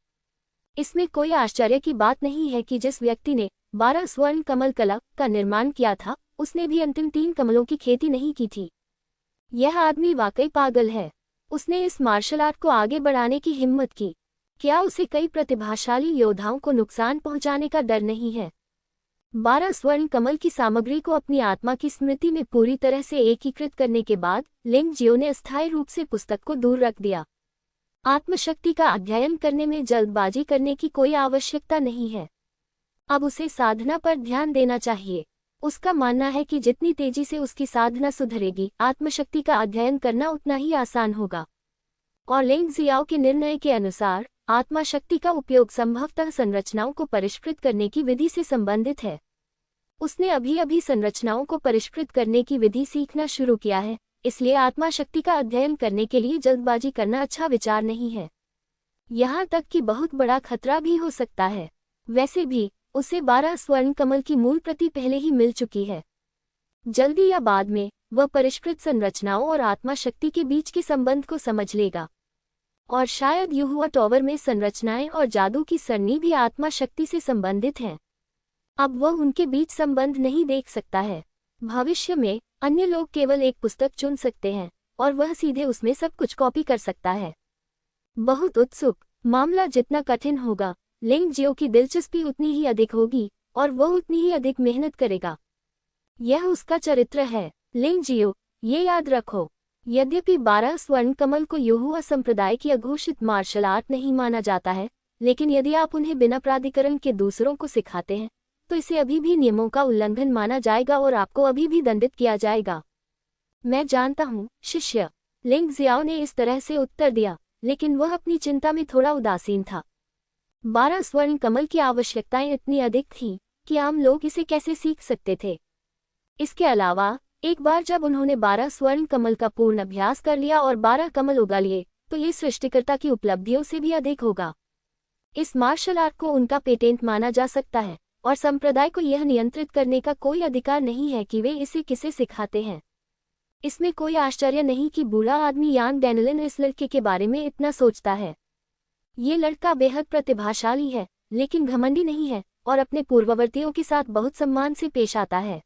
इसमें कोई आश्चर्य की बात नहीं है कि जिस व्यक्ति ने 12 स्वर्ण कमल कला का निर्माण किया था उसने भी अंतिम 3 कमलों की खेती नहीं की थी। यह आदमी वाकई पागल है। उसने इस मार्शल आर्ट को आगे बढ़ाने की हिम्मत की। क्या उसे कई प्रतिभाशाली योद्धाओं को नुकसान पहुंचाने का डर नहीं है? 12 स्वर्ण कमल की सामग्री को अपनी आत्मा की स्मृति में पूरी तरह से एकीकृत करने के बाद लिंग जियो ने अस्थायी रूप से पुस्तक को दूर रख दिया। आत्मशक्ति का अध्ययन करने में जल्दबाजी करने की कोई आवश्यकता नहीं है। अब उसे साधना पर ध्यान देना चाहिए। उसका मानना है कि जितनी तेजी से उसकी साधना सुधरेगी, आत्मशक्ति का अध्ययन करना उतना ही आसान होगा। और लिंग जियाओ के निर्णय के अनुसार आत्मा शक्ति का उपयोग संभवतः संरचनाओं को परिष्कृत करने की विधि से संबंधित है। उसने अभी संरचनाओं को परिष्कृत करने की विधि सीखना शुरू किया है, इसलिए आत्मा शक्ति का अध्ययन करने के लिए जल्दबाजी करना अच्छा विचार नहीं है। यहाँ तक कि बहुत बड़ा खतरा भी हो सकता है। वैसे भी उसे 12 स्वर्ण कमल की मूल प्रति पहले ही मिल चुकी है। जल्दी या बाद में वह परिष्कृत संरचनाओं और आत्मा शक्ति के बीच के संबंध को समझ लेगा। और शायद युहुआ टॉवर में संरचनाएं और जादू की सरनी भी आत्मा शक्ति से संबंधित हैं। अब वह उनके बीच संबंध नहीं देख सकता है। भविष्य में अन्य लोग केवल एक पुस्तक चुन सकते हैं और वह सीधे उसमें सब कुछ कॉपी कर सकता है। बहुत उत्सुक। मामला जितना कठिन होगा, लिंग जियो की दिलचस्पी उतनी ही अधिक होगी और वह उतनी ही अधिक मेहनत करेगा। यह उसका चरित्र है। लिंग जियो, ये याद रखो, यद्यपि 12 स्वर्ण कमल को युहुआ संप्रदाय की अघोषित मार्शल आर्ट नहीं माना जाता है, लेकिन यदि आप उन्हें बिना प्राधिकरण के दूसरों को सिखाते हैं तो इसे अभी भी नियमों का उल्लंघन माना जाएगा और आपको अभी भी दंडित किया जाएगा। मैं जानता हूँ शिष्य, लिंग जियाओ ने इस तरह से उत्तर दिया, लेकिन वह अपनी चिंता में थोड़ा उदासीन था। 12 स्वर्ण कमल की आवश्यकताएं इतनी अधिक थीं कि आम लोग इसे कैसे सीख सकते थे। इसके अलावा एक बार जब उन्होंने 12 स्वर्ण कमल का पूर्ण अभ्यास कर लिया और 12 कमल उगा लिए, तो ये सृष्टिकर्ता की उपलब्धियों से भी अधिक होगा। इस मार्शल आर्ट को उनका पेटेंट माना जा सकता है और संप्रदाय को यह नियंत्रित करने का कोई अधिकार नहीं है कि वे इसे किसे सिखाते हैं। इसमें कोई आश्चर्य नहीं कि बूढ़ा आदमी यांग डैनिलन इस लड़के के बारे में इतना सोचता है। ये लड़का बेहद प्रतिभाशाली है, लेकिन घमंडी नहीं है और अपने पूर्ववर्तियों के साथ बहुत सम्मान से पेश आता है।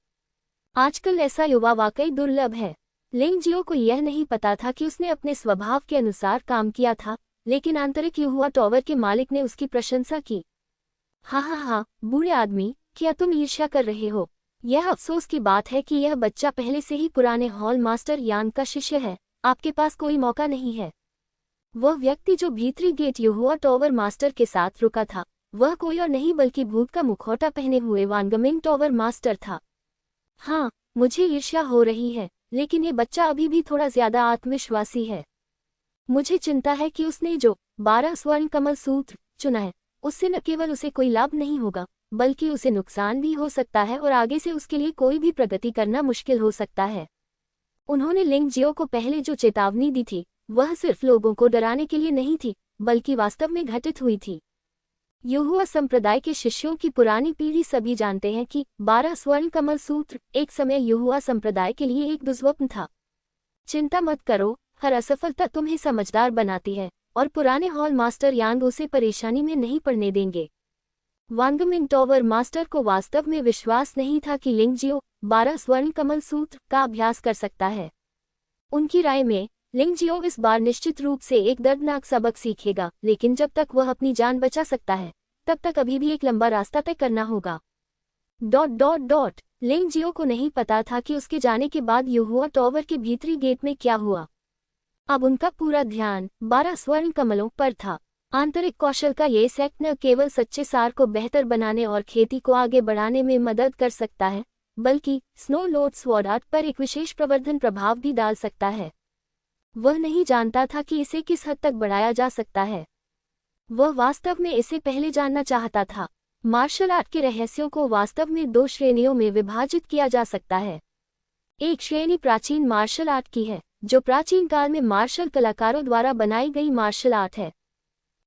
आजकल ऐसा युवा वाकई दुर्लभ है। लिंग जियो को यह नहीं पता था कि उसने अपने स्वभाव के अनुसार काम किया था, लेकिन आंतरिक युहुआ टॉवर के मालिक ने उसकी प्रशंसा की। हाँ, बूढ़े आदमी, क्या तुम ईर्ष्या कर रहे हो? यह अफसोस की बात है कि यह बच्चा पहले से ही पुराने हॉल मास्टर यांग का शिष्य है। आपके पास कोई मौका नहीं है। वह व्यक्ति जो भीतरी गेट युहुआ टॉवर मास्टर के साथ रुका था, वह कोई और नहीं बल्कि भूत का मुखौटा पहने हुए वांगमिंग टॉवर मास्टर था। हाँ, मुझे ईर्ष्या हो रही है, लेकिन ये बच्चा अभी भी थोड़ा ज्यादा आत्मविश्वासी है। मुझे चिंता है कि उसने जो 12 स्वर्ण कमल सूत्र चुना है, उससे न केवल उसे कोई लाभ नहीं होगा, बल्कि उसे नुकसान भी हो सकता है और आगे से उसके लिए कोई भी प्रगति करना मुश्किल हो सकता है। उन्होंने लिंग जियो को पहले जो चेतावनी दी थी, वह सिर्फ लोगों को डराने के लिए नहीं थी, बल्कि वास्तव में घटित हुई थी। युहुआ संप्रदाय के शिष्यों की पुरानी पीढ़ी सभी जानते हैं कि 12 स्वर्ण कमल सूत्र एक समय युहुआ संप्रदाय के लिए एक दुस्वप्न था। चिंता मत करो, हर असफलता तुम्हें समझदार बनाती है और पुराने हॉल मास्टर यांग उसे परेशानी में नहीं पड़ने देंगे। वांगमिंग टॉवर मास्टर को वास्तव में विश्वास नहीं था कि लिंग जियो 12 स्वर्ण कमल सूत्र का अभ्यास कर सकता है। उनकी राय में लिंग जियो इस बार निश्चित रूप से एक दर्दनाक सबक सीखेगा, लेकिन जब तक वह अपनी जान बचा सकता है, तब तक अभी भी एक लंबा रास्ता तय करना होगा। ... लिंग जियो को नहीं पता था कि उसके जाने के बाद युहुआ टॉवर के भीतरी गेट में क्या हुआ। अब उनका पूरा ध्यान 12 स्वर्ण कमलों पर था। आंतरिक कौशल का ये सेट न केवल सच्चे सार को बेहतर बनाने और खेती को आगे बढ़ाने में मदद कर सकता है, बल्कि स्नो लॉर्ड स्वॉर्ड आर्ट पर एक विशेष प्रवर्धन प्रभाव भी डाल सकता है। वह नहीं जानता था कि इसे किस हद तक बढ़ाया जा सकता है। वह वास्तव में इसे पहले जानना चाहता था। मार्शल आर्ट के रहस्यों को वास्तव में 2 श्रेणियों में विभाजित किया जा सकता है। एक श्रेणी प्राचीन मार्शल आर्ट की है, जो प्राचीन काल में मार्शल कलाकारों द्वारा बनाई गई मार्शल आर्ट है।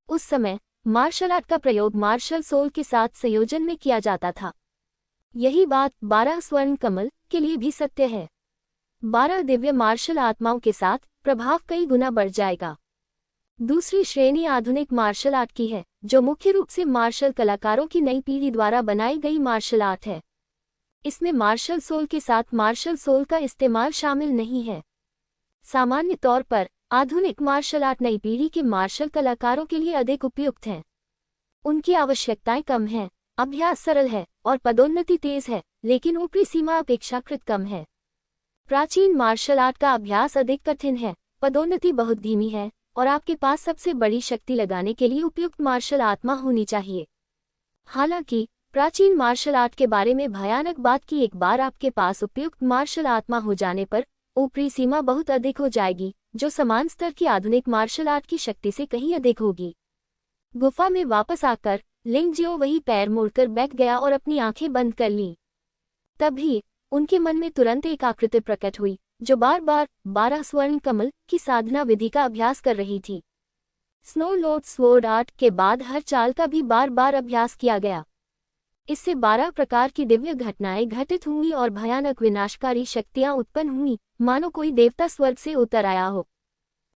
उस समय मार्शल आर्ट का प्रयोग मार्शल सोल के साथ संयोजन में किया जाता था। यही बात 12 स्वर्ण कमल के लिए भी सत्य है। 12 दिव्य मार्शल आत्माओं के साथ प्रभाव कई गुना बढ़ जाएगा। दूसरी श्रेणी आधुनिक मार्शल आर्ट की है, जो मुख्य रूप से मार्शल कलाकारों की नई पीढ़ी द्वारा बनाई गई मार्शल आर्ट है। इसमें मार्शल सोल के साथ मार्शल सोल का इस्तेमाल शामिल नहीं है। सामान्य तौर पर आधुनिक मार्शल आर्ट नई पीढ़ी के मार्शल कलाकारों के लिए अधिक उपयुक्त हैं। उनकी आवश्यकताएं कम हैं, अभ्यास सरल है और पदोन्नति तेज है, लेकिन ऊपरी सीमा अपेक्षाकृत कम है। प्राचीन मार्शल आर्ट का अभ्यास अधिक कठिन है, पदोन्नति बहुत धीमी है और आपके पास सबसे बड़ी शक्ति लगाने के लिए उपयुक्त मार्शल आत्मा होनी चाहिए। हालांकि प्राचीन मार्शल आर्ट के बारे में भयानक बात कि एक बार आपके पास उपयुक्त मार्शल आत्मा हो जाने पर ऊपरी सीमा बहुत अधिक हो जाएगी, जो समान स्तर की आधुनिक मार्शल आर्ट की शक्ति से कहीं अधिक होगी। गुफा में वापस आकर लिंग जियो वही पैर मोड़कर बैठ गया और अपनी आंखें बंद कर लीं। तभी उनके मन में तुरंत एक आकृति प्रकट हुई, जो बार बार 12 स्वर्ण कमल की साधना विधि का अभ्यास कर रही थी। स्नो लॉर्ड स्वॉर्ड आर्ट के बाद हर चाल का भी बार बार अभ्यास किया गया। इससे 12 प्रकार की दिव्य घटनाएं घटित हुई और भयानक विनाशकारी शक्तियां उत्पन्न हुई, मानो कोई देवता स्वर्ग से उतर आया हो।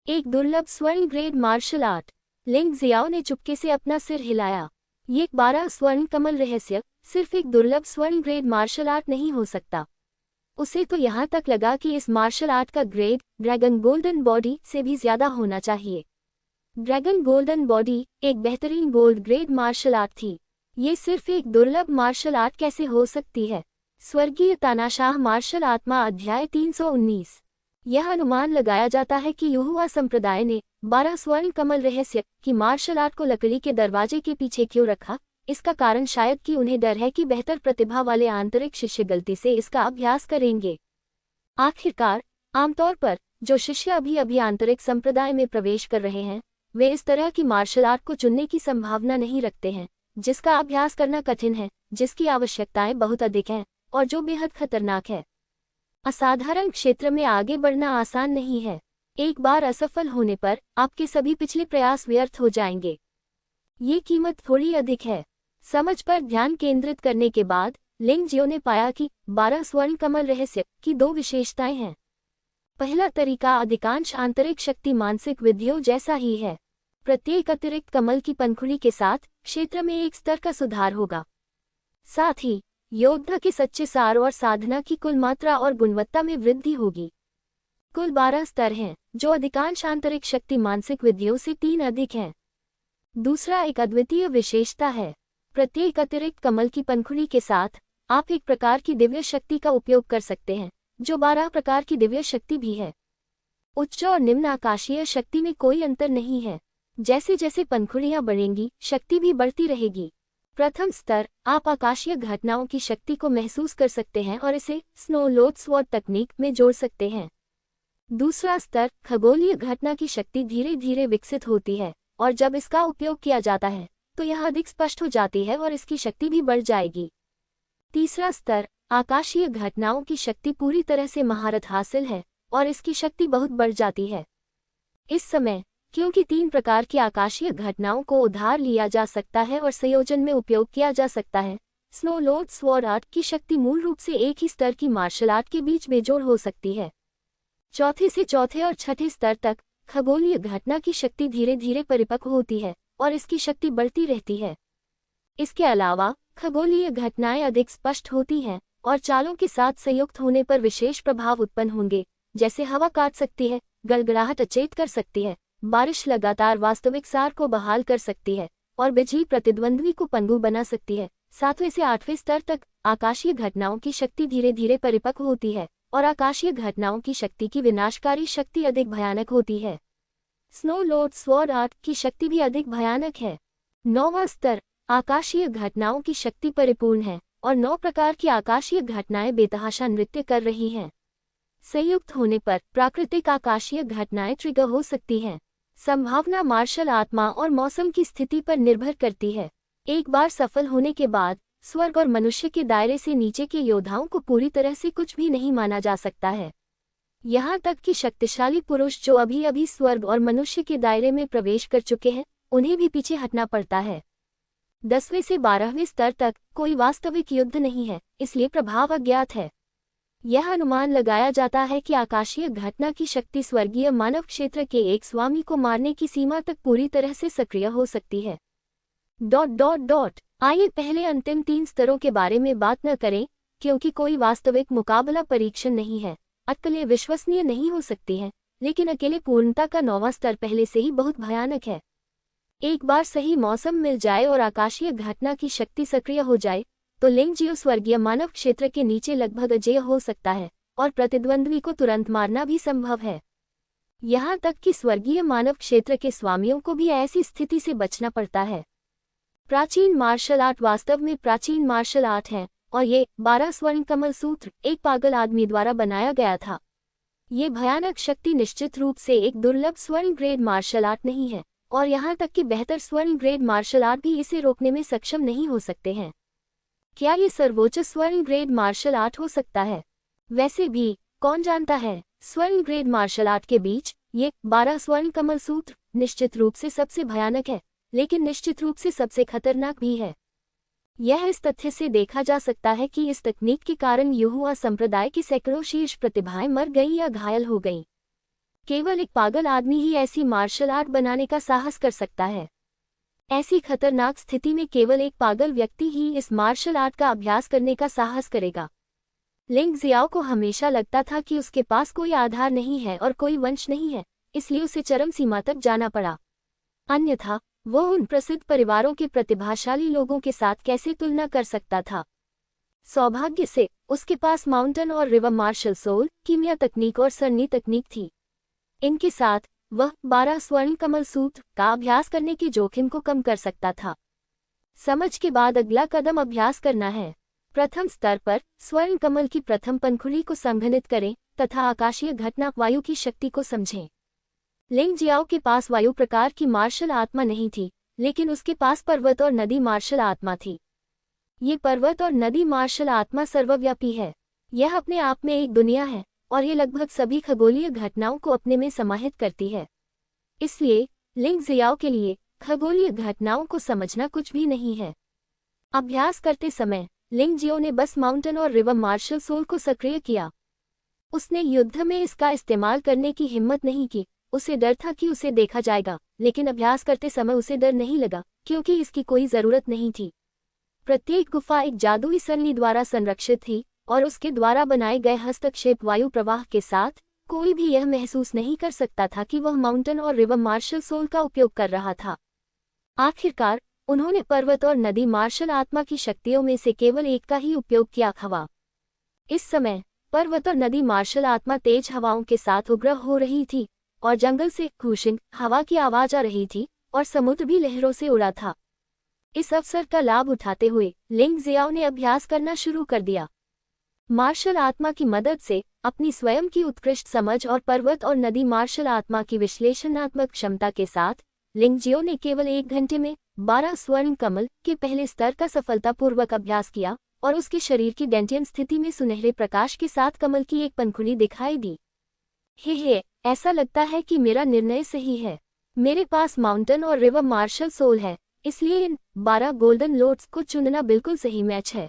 एक दुर्लभ स्वर्ण ग्रेड मार्शल आर्ट। लिंग जियाओ ने चुपके से अपना सिर हिलाया। ये 12 स्वर्ण कमल रहस्य सिर्फ एक दुर्लभ स्वर्ण ग्रेड मार्शल आर्ट नहीं हो सकता। उसे तो यहाँ तक लगा कि इस मार्शल आर्ट का ग्रेड ड्रैगन गोल्डन बॉडी से भी ज्यादा होना चाहिए। ड्रैगन गोल्डन बॉडी एक बेहतरीन गोल्ड ग्रेड मार्शल आर्ट थी। ये सिर्फ एक दुर्लभ मार्शल आर्ट कैसे हो सकती है? स्वर्गीय तानाशाह मार्शल आत्मा अध्याय 319। यह अनुमान लगाया जाता है कि युहुआ संप्रदाय ने 12 स्वर्ण कमल रहस्य की मार्शल आर्ट को लकड़ी के दरवाजे के पीछे क्यों रखा। इसका कारण शायद कि उन्हें डर है कि बेहतर प्रतिभा वाले आंतरिक शिष्य गलती से इसका अभ्यास करेंगे। आखिरकार आमतौर पर जो शिष्य अभी अभी आंतरिक संप्रदाय में प्रवेश कर रहे हैं, वे इस तरह की मार्शल आर्ट को चुनने की संभावना नहीं रखते हैं, जिसका अभ्यास करना कठिन है, जिसकी आवश्यकताएं बहुत अधिक हैं और जो बेहद खतरनाक है। असाधारण क्षेत्र में आगे बढ़ना आसान नहीं है। एक बार असफल होने पर आपके सभी पिछले प्रयास व्यर्थ हो जाएंगे। ये कीमत थोड़ी अधिक है। समझ पर ध्यान केंद्रित करने के बाद लिंग जियो ने पाया कि 12 स्वर्ण कमल रहस्य की 2 विशेषताएं हैं। पहला तरीका अधिकांश आंतरिक शक्ति मानसिक विधियों जैसा ही है। प्रत्येक अतिरिक्त कमल की पंखुड़ी के साथ क्षेत्र में एक स्तर का सुधार होगा। साथ ही योद्धा के सच्चे सार और साधना की कुल मात्रा और गुणवत्ता में वृद्धि होगी। कुल 12 स्तर हैं, जो अधिकांश आंतरिक शक्ति मानसिक विधियों से 3 अधिक हैं। दूसरा एक अद्वितीय विशेषता है। प्रत्येक अतिरिक्त कमल की पंखुड़ी के साथ आप एक प्रकार की दिव्य शक्ति का उपयोग कर सकते हैं, जो 12 प्रकार की दिव्य शक्ति भी है। उच्च और निम्न आकाशीय शक्ति में कोई अंतर नहीं है। जैसे जैसे पंखुड़ियां बढ़ेंगी, शक्ति भी बढ़ती रहेगी। प्रथम स्तर आप आकाशीय घटनाओं की शक्ति को महसूस कर सकते हैं और इसे स्नो लॉर्ड स्वॉर्ड तकनीक में जोड़ सकते हैं। दूसरा स्तर खगोलीय घटना की शक्ति धीरे धीरे विकसित होती है और जब इसका उपयोग किया जाता है तो यह अधिक स्पष्ट हो जाती है और इसकी शक्ति भी बढ़ जाएगी। तीसरा स्तर आकाशीय घटनाओं की शक्ति पूरी तरह से महारत हासिल है और इसकी शक्ति बहुत बढ़ जाती है। इस समय क्योंकि 3 प्रकार की आकाशीय घटनाओं को उधार लिया जा सकता है और संयोजन में उपयोग किया जा सकता है, स्नो लॉर्ड स्वॉर्ड आर्ट की शक्ति मूल रूप से एक ही स्तर की मार्शल आर्ट के बीच बेजोड़ हो सकती है। चौथे से चौथे और छठे स्तर तक खगोलीय घटना की शक्ति धीरे धीरे परिपक्व होती है और इसकी शक्ति बढ़ती रहती है। इसके अलावा खगोलीय घटनाएं अधिक स्पष्ट होती हैं और चालों के साथ संयुक्त होने पर विशेष प्रभाव उत्पन्न होंगे, जैसे हवा काट सकती है, गड़गड़ाहट अचेत कर सकती है, बारिश लगातार वास्तविक सार को बहाल कर सकती है और बिजली प्रतिद्वंद्वी को पंगु बना सकती है। 7वें से 8वें स्तर तक आकाशीय घटनाओं की शक्ति धीरे धीरे परिपक्व होती है और आकाशीय घटनाओं की शक्ति की विनाशकारी शक्ति अधिक भयानक होती है। स्नो लॉर्ड स्वॉर्ड आर्ट की शक्ति भी अधिक भयानक है। 9वां स्तर आकाशीय घटनाओं की शक्ति परिपूर्ण है और 9 प्रकार की आकाशीय घटनाएं बेतहाशा नृत्य कर रही हैं। संयुक्त होने पर प्राकृतिक आकाशीय घटनाएं ट्रिगर हो सकती हैं। संभावना मार्शल आत्मा और मौसम की स्थिति पर निर्भर करती है। एक बार सफल होने के बाद स्वर्ग और मनुष्य के दायरे से नीचे के योद्धाओं को पूरी तरह से कुछ भी नहीं माना जा सकता है। यहाँ तक कि शक्तिशाली पुरुष जो अभी अभी स्वर्ग और मनुष्य के दायरे में प्रवेश कर चुके हैं, उन्हें भी पीछे हटना पड़ता है। 10वें से 12वें स्तर तक कोई वास्तविक युद्ध नहीं है, इसलिए प्रभाव अज्ञात है। यह अनुमान लगाया जाता है कि आकाशीय घटना की शक्ति स्वर्गीय मानव क्षेत्र के एक स्वामी को मारने की सीमा तक पूरी तरह से सक्रिय हो सकती है। ... आइए पहले अंतिम 3 स्तरों के बारे में बात न करें, क्योंकि कोई वास्तविक मुकाबला परीक्षण नहीं है। अटकलें विश्वसनीय नहीं हो सकती हैं, लेकिन अकेले पूर्णता का 9वां स्तर पहले से ही बहुत भयानक है। एक बार सही मौसम मिल जाए और आकाशीय घटना की शक्ति सक्रिय हो जाए तो लिंगजियो स्वर्गीय मानव क्षेत्र के नीचे लगभग अजेय हो सकता है और प्रतिद्वंद्वी को तुरंत मारना भी संभव है। यहाँ तक कि स्वर्गीय मानव क्षेत्र के स्वामियों को भी ऐसी स्थिति से बचना पड़ता है। प्राचीन मार्शल आर्ट वास्तव में प्राचीन मार्शल आर्ट है और ये 12 स्वर्ण कमल सूत्र एक पागल आदमी द्वारा बनाया गया था। ये भयानक शक्ति निश्चित रूप से एक दुर्लभ स्वर्ण ग्रेड मार्शल आर्ट नहीं है और यहाँ तक कि बेहतर स्वर्ण ग्रेड मार्शल आर्ट भी इसे रोकने में सक्षम नहीं हो सकते हैं। क्या ये सर्वोच्च स्वर्ण ग्रेड मार्शल आर्ट हो सकता है? वैसे भी कौन जानता है, स्वर्ण ग्रेड मार्शल आर्ट के बीच ये 12 स्वर्ण कमल सूत्र निश्चित रूप से सबसे भयानक है, लेकिन निश्चित रूप से सबसे खतरनाक भी है। यह इस तथ्य से देखा जा सकता है कि इस तकनीक के कारण युहुआ संप्रदाय की सैकड़ों शीर्ष प्रतिभाएं मर गईं या घायल हो गईं। केवल एक पागल आदमी ही ऐसी मार्शल आर्ट बनाने का साहस कर सकता है। ऐसी खतरनाक स्थिति में केवल एक पागल व्यक्ति ही इस मार्शल आर्ट का अभ्यास करने का साहस करेगा। लिंग जियाओ को हमेशा लगता था कि उसके पास कोई आधार नहीं है और कोई वंश नहीं है, इसलिए उसे चरम सीमा तक जाना पड़ा। अन्यथा वो उन प्रसिद्ध परिवारों के प्रतिभाशाली लोगों के साथ कैसे तुलना कर सकता था। सौभाग्य से उसके पास माउंटेन और रिवर मार्शल सोल, कीमिया तकनीक और सरनी तकनीक थी। इनके साथ वह 12 स्वर्ण कमल सूत्र का अभ्यास करने के जोखिम को कम कर सकता था। समझ के बाद अगला कदम अभ्यास करना है। प्रथम स्तर पर स्वर्ण कमल की प्रथम पंखुड़ी को संघनित करें तथा आकाशीय घटना वायु की शक्ति को समझें। लिंग जियाओ के पास वायु प्रकार की मार्शल आत्मा नहीं थी, लेकिन उसके पास पर्वत और नदी मार्शल आत्मा थी। ये पर्वत और नदी मार्शल आत्मा सर्वव्यापी है। यह अपने आप में एक दुनिया है और ये लगभग सभी खगोलीय घटनाओं को अपने में समाहित करती है। इसलिए लिंग जियाओ के लिए खगोलीय घटनाओं को समझना कुछ भी नहीं है। अभ्यास करते समय लिंग जियो ने बस माउंटेन और रिवर मार्शल सोल को सक्रिय किया। उसने युद्ध में इसका इस्तेमाल करने की हिम्मत नहीं की। उसे डर था कि उसे देखा जाएगा, लेकिन अभ्यास करते समय उसे डर नहीं लगा क्योंकि इसकी कोई जरूरत नहीं थी। प्रत्येक गुफा एक जादुई सरनी द्वारा संरक्षित थी और उसके द्वारा बनाए गए हस्तक्षेप वायु प्रवाह के साथ कोई भी यह महसूस नहीं कर सकता था कि वह माउंटेन और रिवर मार्शल सोल का उपयोग कर रहा था। आखिरकार उन्होंने पर्वत और नदी मार्शल आत्मा की शक्तियों में से केवल एक का ही उपयोग किया। हवा। इस समय पर्वत और नदी मार्शल आत्मा तेज हवाओं के साथ उग्र हो रही थी और जंगल से खूशिंग हवा की आवाज आ रही थी और समुद्र भी लहरों से उड़ा था। इस अवसर का लाभ उठाते हुए लिंग जियाओ ने अभ्यास करना शुरू कर दिया। मार्शल आत्मा की मदद से अपनी स्वयं की उत्कृष्ट समझ और पर्वत और नदी मार्शल आत्मा की विश्लेषणात्मक क्षमता के साथ लिंग जियो ने केवल 1 घंटे में 12 स्वर्ण कमल के पहले स्तर का सफलतापूर्वक अभ्यास किया और उसके शरीर की डेंटियन स्थिति में सुनहरे प्रकाश के साथ कमल की एक पंखुड़ी दिखाई दी। हे, ऐसा लगता है कि मेरा निर्णय सही है। मेरे पास माउंटेन और रिवर मार्शल सोल है, इसलिए इन 12 गोल्डन लोड्स को चुनना बिल्कुल सही मैच है।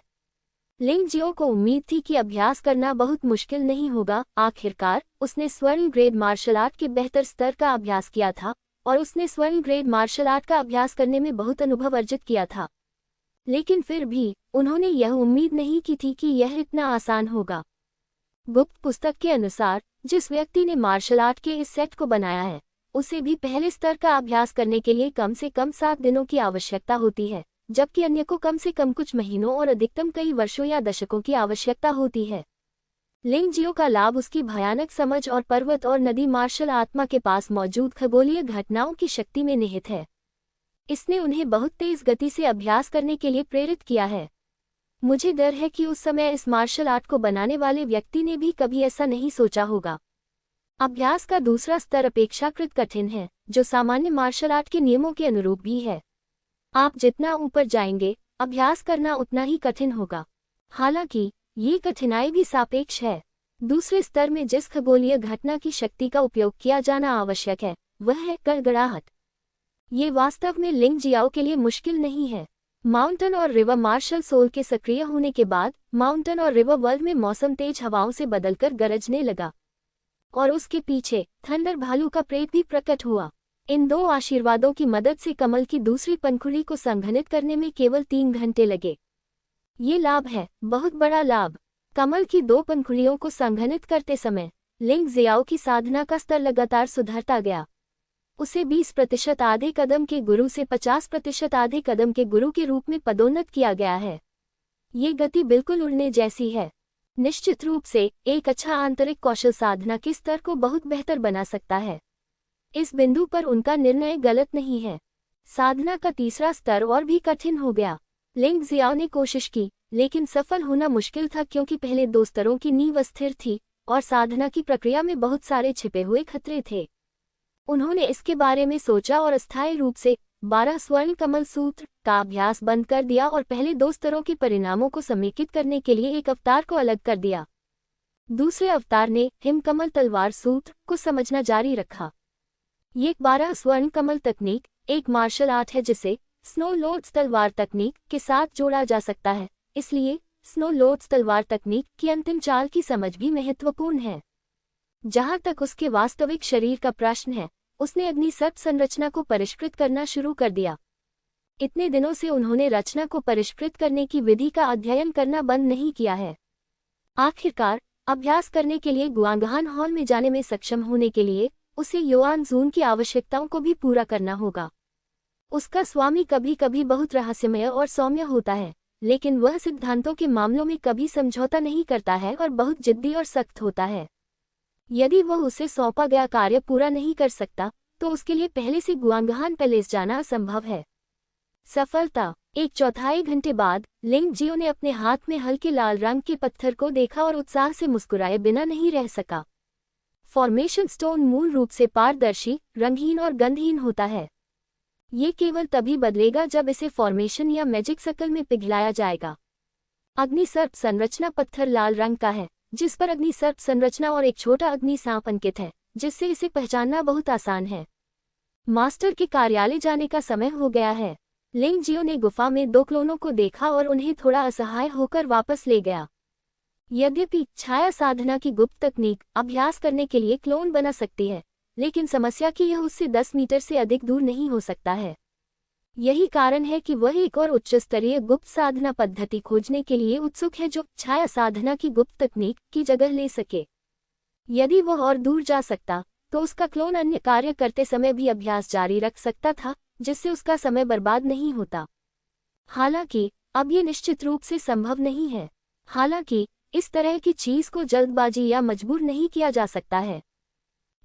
लिंग जियो को उम्मीद थी कि अभ्यास करना बहुत मुश्किल नहीं होगा। आखिरकार उसने स्वर्ण ग्रेड मार्शल आर्ट के बेहतर स्तर का अभ्यास किया था और उसने स्वर्ण ग्रेड मार्शल आर्ट का अभ्यास करने में बहुत अनुभव अर्जित किया था। लेकिन फिर भी उन्होंने यह उम्मीद नहीं की थी कि यह इतना आसान होगा। गुप्त पुस्तक के अनुसार जिस व्यक्ति ने मार्शल आर्ट के इस सेट को बनाया है, उसे भी पहले स्तर का अभ्यास करने के लिए कम से कम 7 दिनों की आवश्यकता होती है, जबकि अन्य को कम से कम कुछ महीनों और अधिकतम कई वर्षों या दशकों की आवश्यकता होती है। लिंग जियो का लाभ उसकी भयानक समझ और पर्वत और नदी मार्शल आत्मा के पास मौजूद खगोलीय घटनाओं की शक्ति में निहित है। इसने उन्हें बहुत तेज गति से अभ्यास करने के लिए प्रेरित किया है। मुझे डर है कि उस समय इस मार्शल आर्ट को बनाने वाले व्यक्ति ने भी कभी ऐसा नहीं सोचा होगा। अभ्यास का दूसरा स्तर अपेक्षाकृत कठिन है, जो सामान्य मार्शल आर्ट के नियमों के अनुरूप भी है। आप जितना ऊपर जाएंगे, अभ्यास करना उतना ही कठिन होगा। हालांकि ये कठिनाई भी सापेक्ष है। दूसरे स्तर में जिस खगोलीय घटना की शक्ति का उपयोग किया जाना आवश्यक है, वह है गड़गड़ाहट। ये वास्तव में लिंग जियाओ के लिए मुश्किल नहीं है। माउंटेन और रिवर मार्शल सोल के सक्रिय होने के बाद माउंटेन और रिवर वर्ल्ड में मौसम तेज हवाओं से बदलकर गरजने लगा और उसके पीछे थंडर भालू का प्रेत भी प्रकट हुआ। इन 2 आशीर्वादों की मदद से कमल की दूसरी पंखुड़ी को संघनित करने में केवल 3 घंटे लगे। ये लाभ है, बहुत बड़ा लाभ। कमल की 2 पंखुड़ियों को संघनित करते समय लिंग जियाओ की साधना का स्तर लगातार सुधरता गया। उसे 20% आधे कदम के गुरु से 50% आधे कदम के गुरु के रूप में पदोन्नत किया गया है। ये गति बिल्कुल उड़ने जैसी है। निश्चित रूप से एक अच्छा आंतरिक कौशल साधना के स्तर को बहुत बेहतर बना सकता है। इस बिंदु पर उनका निर्णय गलत नहीं है। साधना का तीसरा स्तर और भी कठिन हो गया। लिंग जियाओ ने कोशिश की, लेकिन सफल होना मुश्किल था क्योंकि पहले 2 स्तरों की नींव अस्थिर थी और साधना की प्रक्रिया में बहुत सारे छिपे हुए खतरे थे। उन्होंने इसके बारे में सोचा और अस्थायी रूप से 12 स्वर्ण कमल सूत्र का अभ्यास बंद कर दिया और पहले 2 स्तरों के परिणामों को समेकित करने के लिए एक अवतार को अलग कर दिया। दूसरे अवतार ने हिमकमल तलवार सूत्र को समझना जारी रखा। ये 12 स्वर्ण कमल तकनीक एक मार्शल आर्ट है जिसे स्नो लोड्स तलवार तकनीक के साथ जोड़ा जा सकता है, इसलिए स्नो लोड्स तलवार तकनीक की अंतिम चाल की समझ भी महत्वपूर्ण है। जहां तक उसके वास्तविक शरीर का प्रश्न है, उसने अग्नि सर्प संरचना को परिष्कृत करना शुरू कर दिया। इतने दिनों से उन्होंने रचना को परिष्कृत करने की विधि का अध्ययन करना बंद नहीं किया है। आखिरकार अभ्यास करने के लिए गुआंगहान हॉल में जाने में सक्षम होने के लिए उसे युआन जून की आवश्यकताओं को भी पूरा करना होगा। उसका स्वामी कभी कभी बहुत रहस्यमय और सौम्य होता है, लेकिन वह सिद्धांतों के मामलों में कभी समझौता नहीं करता है और बहुत जिद्दी और सख्त होता है। यदि वह उसे सौंपा गया कार्य पूरा नहीं कर सकता, तो उसके लिए पहले से गुआंगहान पैलेस जाना असंभव है। सफलता। 1/4 घंटे बाद लिंग जियो ने अपने हाथ में हल्के लाल रंग के पत्थर को देखा और उत्साह से मुस्कुराए बिना नहीं रह सका। फॉर्मेशन स्टोन मूल रूप से पारदर्शी, रंगहीन और गंधहीन होता है। ये केवल तभी बदलेगा जब इसे फॉर्मेशन या मैजिक सर्कल में पिघलाया जाएगा। अग्नि सर्प संरचना पत्थर लाल रंग का है, जिस पर अग्नि सर्प संरचना और एक छोटा अग्नि सांप अंकित है, जिससे इसे पहचानना बहुत आसान है। मास्टर के कार्यालय जाने का समय हो गया है। लिंग जियो ने गुफा में 2 क्लोनों को देखा और उन्हें थोड़ा असहाय होकर वापस ले गया। यद्यपि छाया साधना की गुप्त तकनीक अभ्यास करने के लिए क्लोन बना सकती है, लेकिन समस्या कि यह उससे 10 मीटर से अधिक दूर नहीं हो सकता है। यही कारण है कि वह एक और उच्च स्तरीय गुप्त साधना पद्धति खोजने के लिए उत्सुक है जो छाया साधना की गुप्त तकनीक की जगह ले सके। यदि वह और दूर जा सकता, तो उसका क्लोन अन्य कार्य करते समय भी अभ्यास जारी रख सकता था, जिससे उसका समय बर्बाद नहीं होता। हालांकि अब ये निश्चित रूप से संभव नहीं है। हालांकि इस तरह की चीज को जल्दबाजी या मजबूर नहीं किया जा सकता है।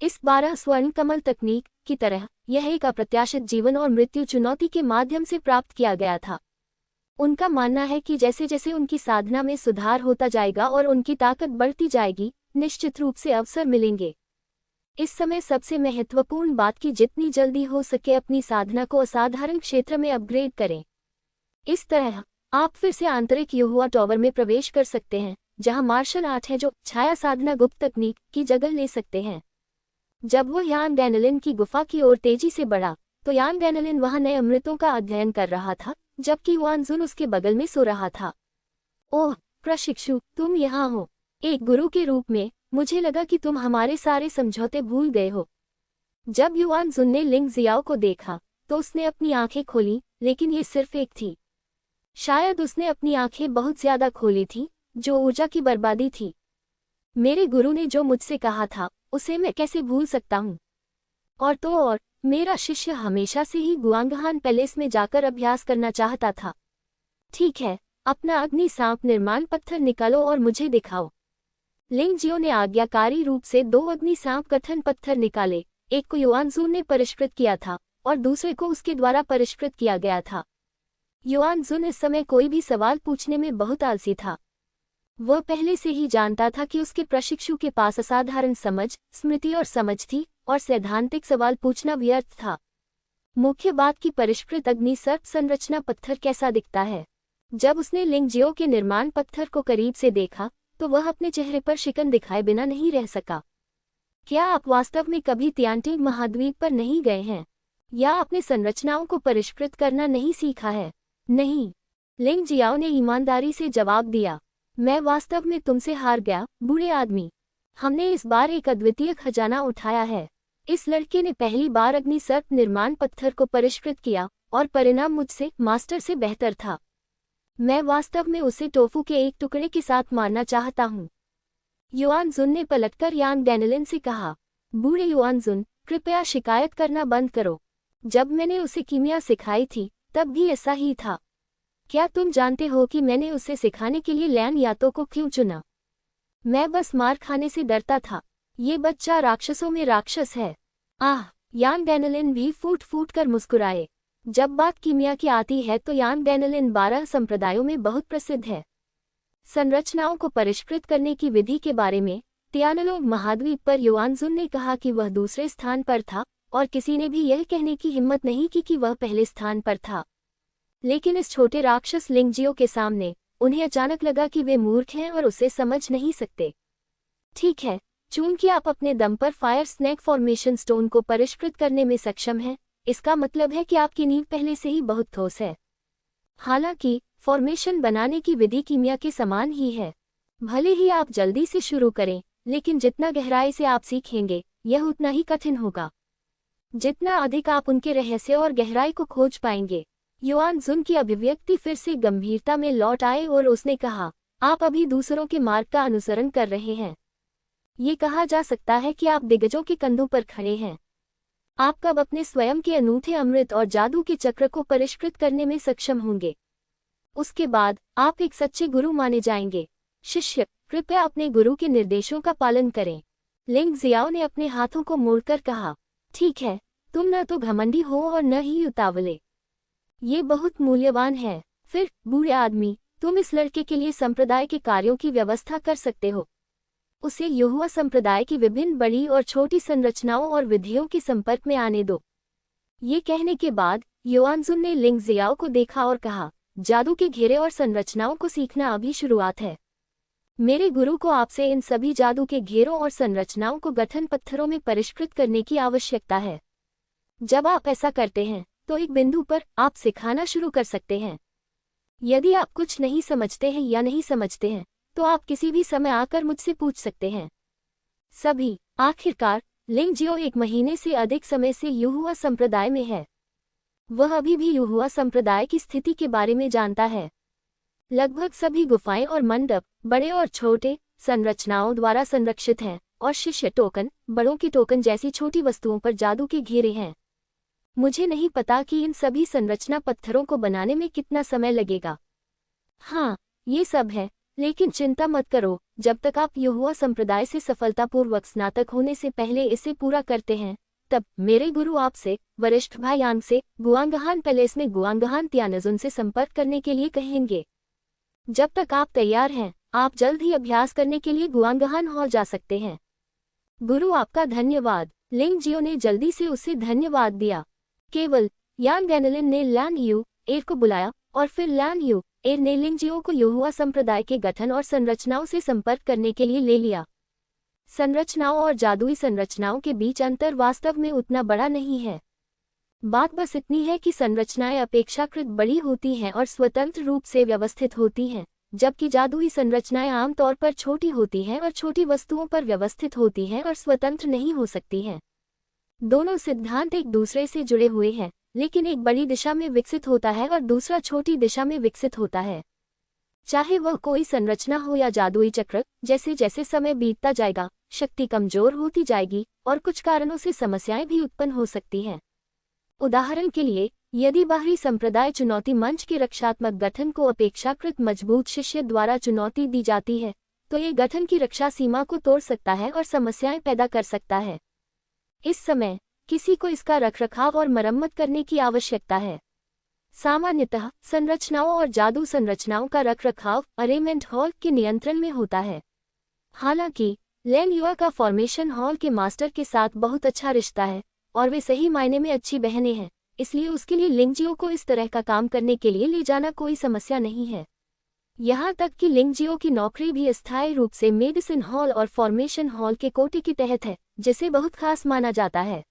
इस 12 स्वर्ण कमल तकनीक की तरह यह एक अप्रत्याशित जीवन और मृत्यु चुनौती के माध्यम से प्राप्त किया गया था। उनका मानना है कि जैसे जैसे उनकी साधना में सुधार होता जाएगा और उनकी ताकत बढ़ती जाएगी, निश्चित रूप से अवसर मिलेंगे। इस समय सबसे महत्वपूर्ण बात कि जितनी जल्दी हो सके अपनी साधना को असाधारण क्षेत्र में अपग्रेड करें। इस तरह आप फिर से आंतरिक युहुआ टॉवर में प्रवेश कर सकते हैं, जहां मार्शल आर्ट है जो छाया साधना गुप्त तकनीक की जगह ले सकते हैं। जब वह यान गैनलिन की गुफा की ओर तेजी से बढ़ा, तो यान गैनलिन वहां नए अमृतों का अध्ययन कर रहा था, जबकि युआन जुन उसके बगल में सो रहा था। ओह प्रशिक्षु, तुम यहाँ हो। एक गुरु के रूप में मुझे लगा कि तुम हमारे सारे समझौते भूल गए हो। जब युआन जुन ने लिंग जियाओ को देखा, तो उसने अपनी आंखें खोली, लेकिन ये सिर्फ एक थी। शायद उसने अपनी आंखें बहुत ज्यादा खोली थी, जो ऊर्जा की बर्बादी थी। मेरे गुरु ने जो मुझसे कहा था, उसे मैं कैसे भूल सकता हूँ। और तो और, मेरा शिष्य हमेशा से ही गुआंगहान पैलेस में जाकर अभ्यास करना चाहता था। ठीक है, अपना अग्नि सांप निर्माण पत्थर निकालो और मुझे दिखाओ। लिंग जियो ने आज्ञाकारी रूप से 2 अग्नि सांप कठन पत्थर निकाले। एक को युआन जुन ने परिष्कृत किया था और दूसरे को उसके द्वारा परिष्कृत किया गया था। युआन जुन इस समय कोई भी सवाल पूछने में बहुत आलसी था। वह पहले से ही जानता था कि उसके प्रशिक्षु के पास असाधारण समझ, स्मृति और समझ थी, और सैद्धांतिक सवाल पूछना व्यर्थ था। मुख्य बात की परिष्कृत अग्नि सर्प संरचना पत्थर कैसा दिखता है। जब उसने लिंग जियो के निर्माण पत्थर को करीब से देखा, तो वह अपने चेहरे पर शिकन दिखाए बिना नहीं रह सका। क्या आप वास्तव में कभी तियानटिंग महाद्वीप पर नहीं गए हैं, या अपने संरचनाओं को परिष्कृत करना नहीं सीखा है? नहीं, लिंग जियाओ ने ईमानदारी से जवाब दिया। मैं वास्तव में तुमसे हार गया, बूढ़े आदमी। हमने इस बार एक अद्वितीय खजाना उठाया है। इस लड़के ने पहली बार अग्नि सर्प निर्माण पत्थर को परिष्कृत किया, और परिणाम मुझसे, मास्टर से बेहतर था। मैं वास्तव में उसे टोफू के एक टुकड़े के साथ मारना चाहता हूँ। युआनजुन ने पलटकर यांग डैनिलन से कहा, बूढ़े युआनजुन, कृपया शिकायत करना बंद करो। जब मैंने उसे कीमिया सिखाई थी तब भी ऐसा ही था। क्या तुम जानते हो कि मैंने उसे सिखाने के लिए लैन यातो को क्यों चुना? मैं बस मार खाने से डरता था। ये बच्चा राक्षसों में राक्षस है। आह! यांग डैनिलन भी फूट फूट कर मुस्कुराए। जब बात कीमिया की आती है तो यांग डैनिलन 12 संप्रदायों में बहुत प्रसिद्ध है। संरचनाओं को परिष्कृत करने की विधि के बारे में तियानलोग महाद्वीप पर युआनजुन ने कहा कि वह दूसरे स्थान पर था और किसी ने भी यह कहने की हिम्मत नहीं की कि वह पहले स्थान पर था। लेकिन इस छोटे राक्षस लिंगजियो के सामने उन्हें अचानक लगा कि वे मूर्ख हैं और उसे समझ नहीं सकते। ठीक है, चूंकि आप अपने दम पर फायर स्नेक फॉर्मेशन स्टोन को परिष्कृत करने में सक्षम हैं, इसका मतलब है कि आपकी नींव पहले से ही बहुत ठोस है। हालांकि फॉर्मेशन बनाने की विधि कीमिया के समान ही है। भले ही आप जल्दी से शुरू करें, लेकिन जितना गहराई से आप सीखेंगे यह उतना ही कठिन होगा। जितना अधिक आप उनके रहस्य और गहराई को खोज पाएंगे। युआनजुन की अभिव्यक्ति फिर से गंभीरता में लौट आए और उसने कहा, आप अभी दूसरों के मार्ग का अनुसरण कर रहे हैं। ये कहा जा सकता है कि आप दिग्गजों के कंधों पर खड़े हैं। आप कब अपने स्वयं के अनूठे अमृत और जादू के चक्र को परिष्कृत करने में सक्षम होंगे? उसके बाद आप एक सच्चे गुरु माने जाएंगे। शिष्य, कृपया अपने गुरु के निर्देशों का पालन करें। लिंग जियाओ ने अपने हाथों को मोड़कर कहा, ठीक है, तुम न तो घमंडी हो और न ही उतावले। ये बहुत मूल्यवान है। फिर, बूढ़े आदमी, तुम इस लड़के के लिए संप्रदाय के कार्यों की व्यवस्था कर सकते हो। उसे यहोवा संप्रदाय की विभिन्न बड़ी और छोटी संरचनाओं और विधियों के संपर्क में आने दो। ये कहने के बाद युआनजुन ने लिंग जियाओ को देखा और कहा, जादू के घेरे और संरचनाओं को सीखना अभी शुरुआत है। मेरे गुरु को आपसे इन सभी जादू के घेरों और संरचनाओं को गठन पत्थरों में परिष्कृत करने की आवश्यकता है। जब आप ऐसा करते हैं तो एक बिंदु पर आप सिखाना शुरू कर सकते हैं। यदि आप कुछ नहीं समझते हैं या नहीं समझते हैं तो आप किसी भी समय आकर मुझसे पूछ सकते हैं। सभी। आखिरकार लिंगजियो 1 महीने से अधिक समय से यहोवा संप्रदाय में है। वह अभी भी यहोवा संप्रदाय की स्थिति के बारे में जानता है। लगभग सभी गुफाएं और मंडप बड़े और छोटे संरचनाओं द्वारा संरक्षित हैं और शिष्य टोकन, बड़ों के टोकन जैसी छोटी वस्तुओं पर जादू के घेरे हैं। मुझे नहीं पता कि इन सभी संरचना पत्थरों को बनाने में कितना समय लगेगा। हाँ, ये सब है, लेकिन चिंता मत करो, जब तक आप यहोवा संप्रदाय से सफलतापूर्वक स्नातक होने से पहले इसे पूरा करते हैं, तब मेरे गुरु आपसे वरिष्ठ भाई यांग से गुआंगहान पैलेस में गुआंगहान तियानजुन से संपर्क करने के लिए कहेंगे। जब तक आप तैयार हैं, आप जल्द ही अभ्यास करने के लिए गुआंगहान हॉल जा सकते हैं। गुरु आपका धन्यवाद। लिंगजियो ने जल्दी से उसे धन्यवाद दिया। केवल यांग डैनिलन ने लैन यू एर को बुलाया और फिर लैन यू एर ने लिंगजियो को यहोवा संप्रदाय के गठन और संरचनाओं से संपर्क करने के लिए ले लिया। संरचनाओं और जादुई संरचनाओं के बीच अंतर वास्तव में उतना बड़ा नहीं है। बात बस इतनी है कि संरचनाएं अपेक्षाकृत बड़ी होती हैं और स्वतंत्र रूप से व्यवस्थित होती हैं, जबकि जादुई संरचनाएं आमतौर पर छोटी होती हैं और छोटी वस्तुओं पर व्यवस्थित होती हैं और स्वतंत्र नहीं हो सकती हैं। दोनों सिद्धांत एक दूसरे से जुड़े हुए हैं, लेकिन एक बड़ी दिशा में विकसित होता है और दूसरा छोटी दिशा में विकसित होता है। चाहे वह कोई संरचना हो या जादुई चक्र, जैसे जैसे समय बीतता जाएगा, शक्ति कमजोर होती जाएगी और कुछ कारणों से समस्याएं भी उत्पन्न हो सकती हैं। उदाहरण के लिए, यदि बाहरी संप्रदाय चुनौती मंच के रक्षात्मक गठन को अपेक्षाकृत मजबूत शिष्य द्वारा चुनौती दी जाती है, तो ये गठन की रक्षा सीमा को तोड़ सकता है और समस्याएं पैदा कर सकता है। इस समय किसी को इसका रखरखाव और मरम्मत करने की आवश्यकता है। सामान्यतः संरचनाओं और जादू संरचनाओं का रखरखाव अरेमेंट हॉल के नियंत्रण में होता है। हालांकि लैन युआ का फॉर्मेशन हॉल के मास्टर के साथ बहुत अच्छा रिश्ता है और वे सही मायने में अच्छी बहनें हैं, इसलिए उसके लिए लिंगजियो को इस तरह का काम करने के लिए ले जाना कोई समस्या नहीं है। यहाँ तक कि लिंगजियो की नौकरी भी अस्थायी रूप से मेडिसिन हॉल और फॉर्मेशन हॉल के कोटे के तहत है, जिसे बहुत खास माना जाता है।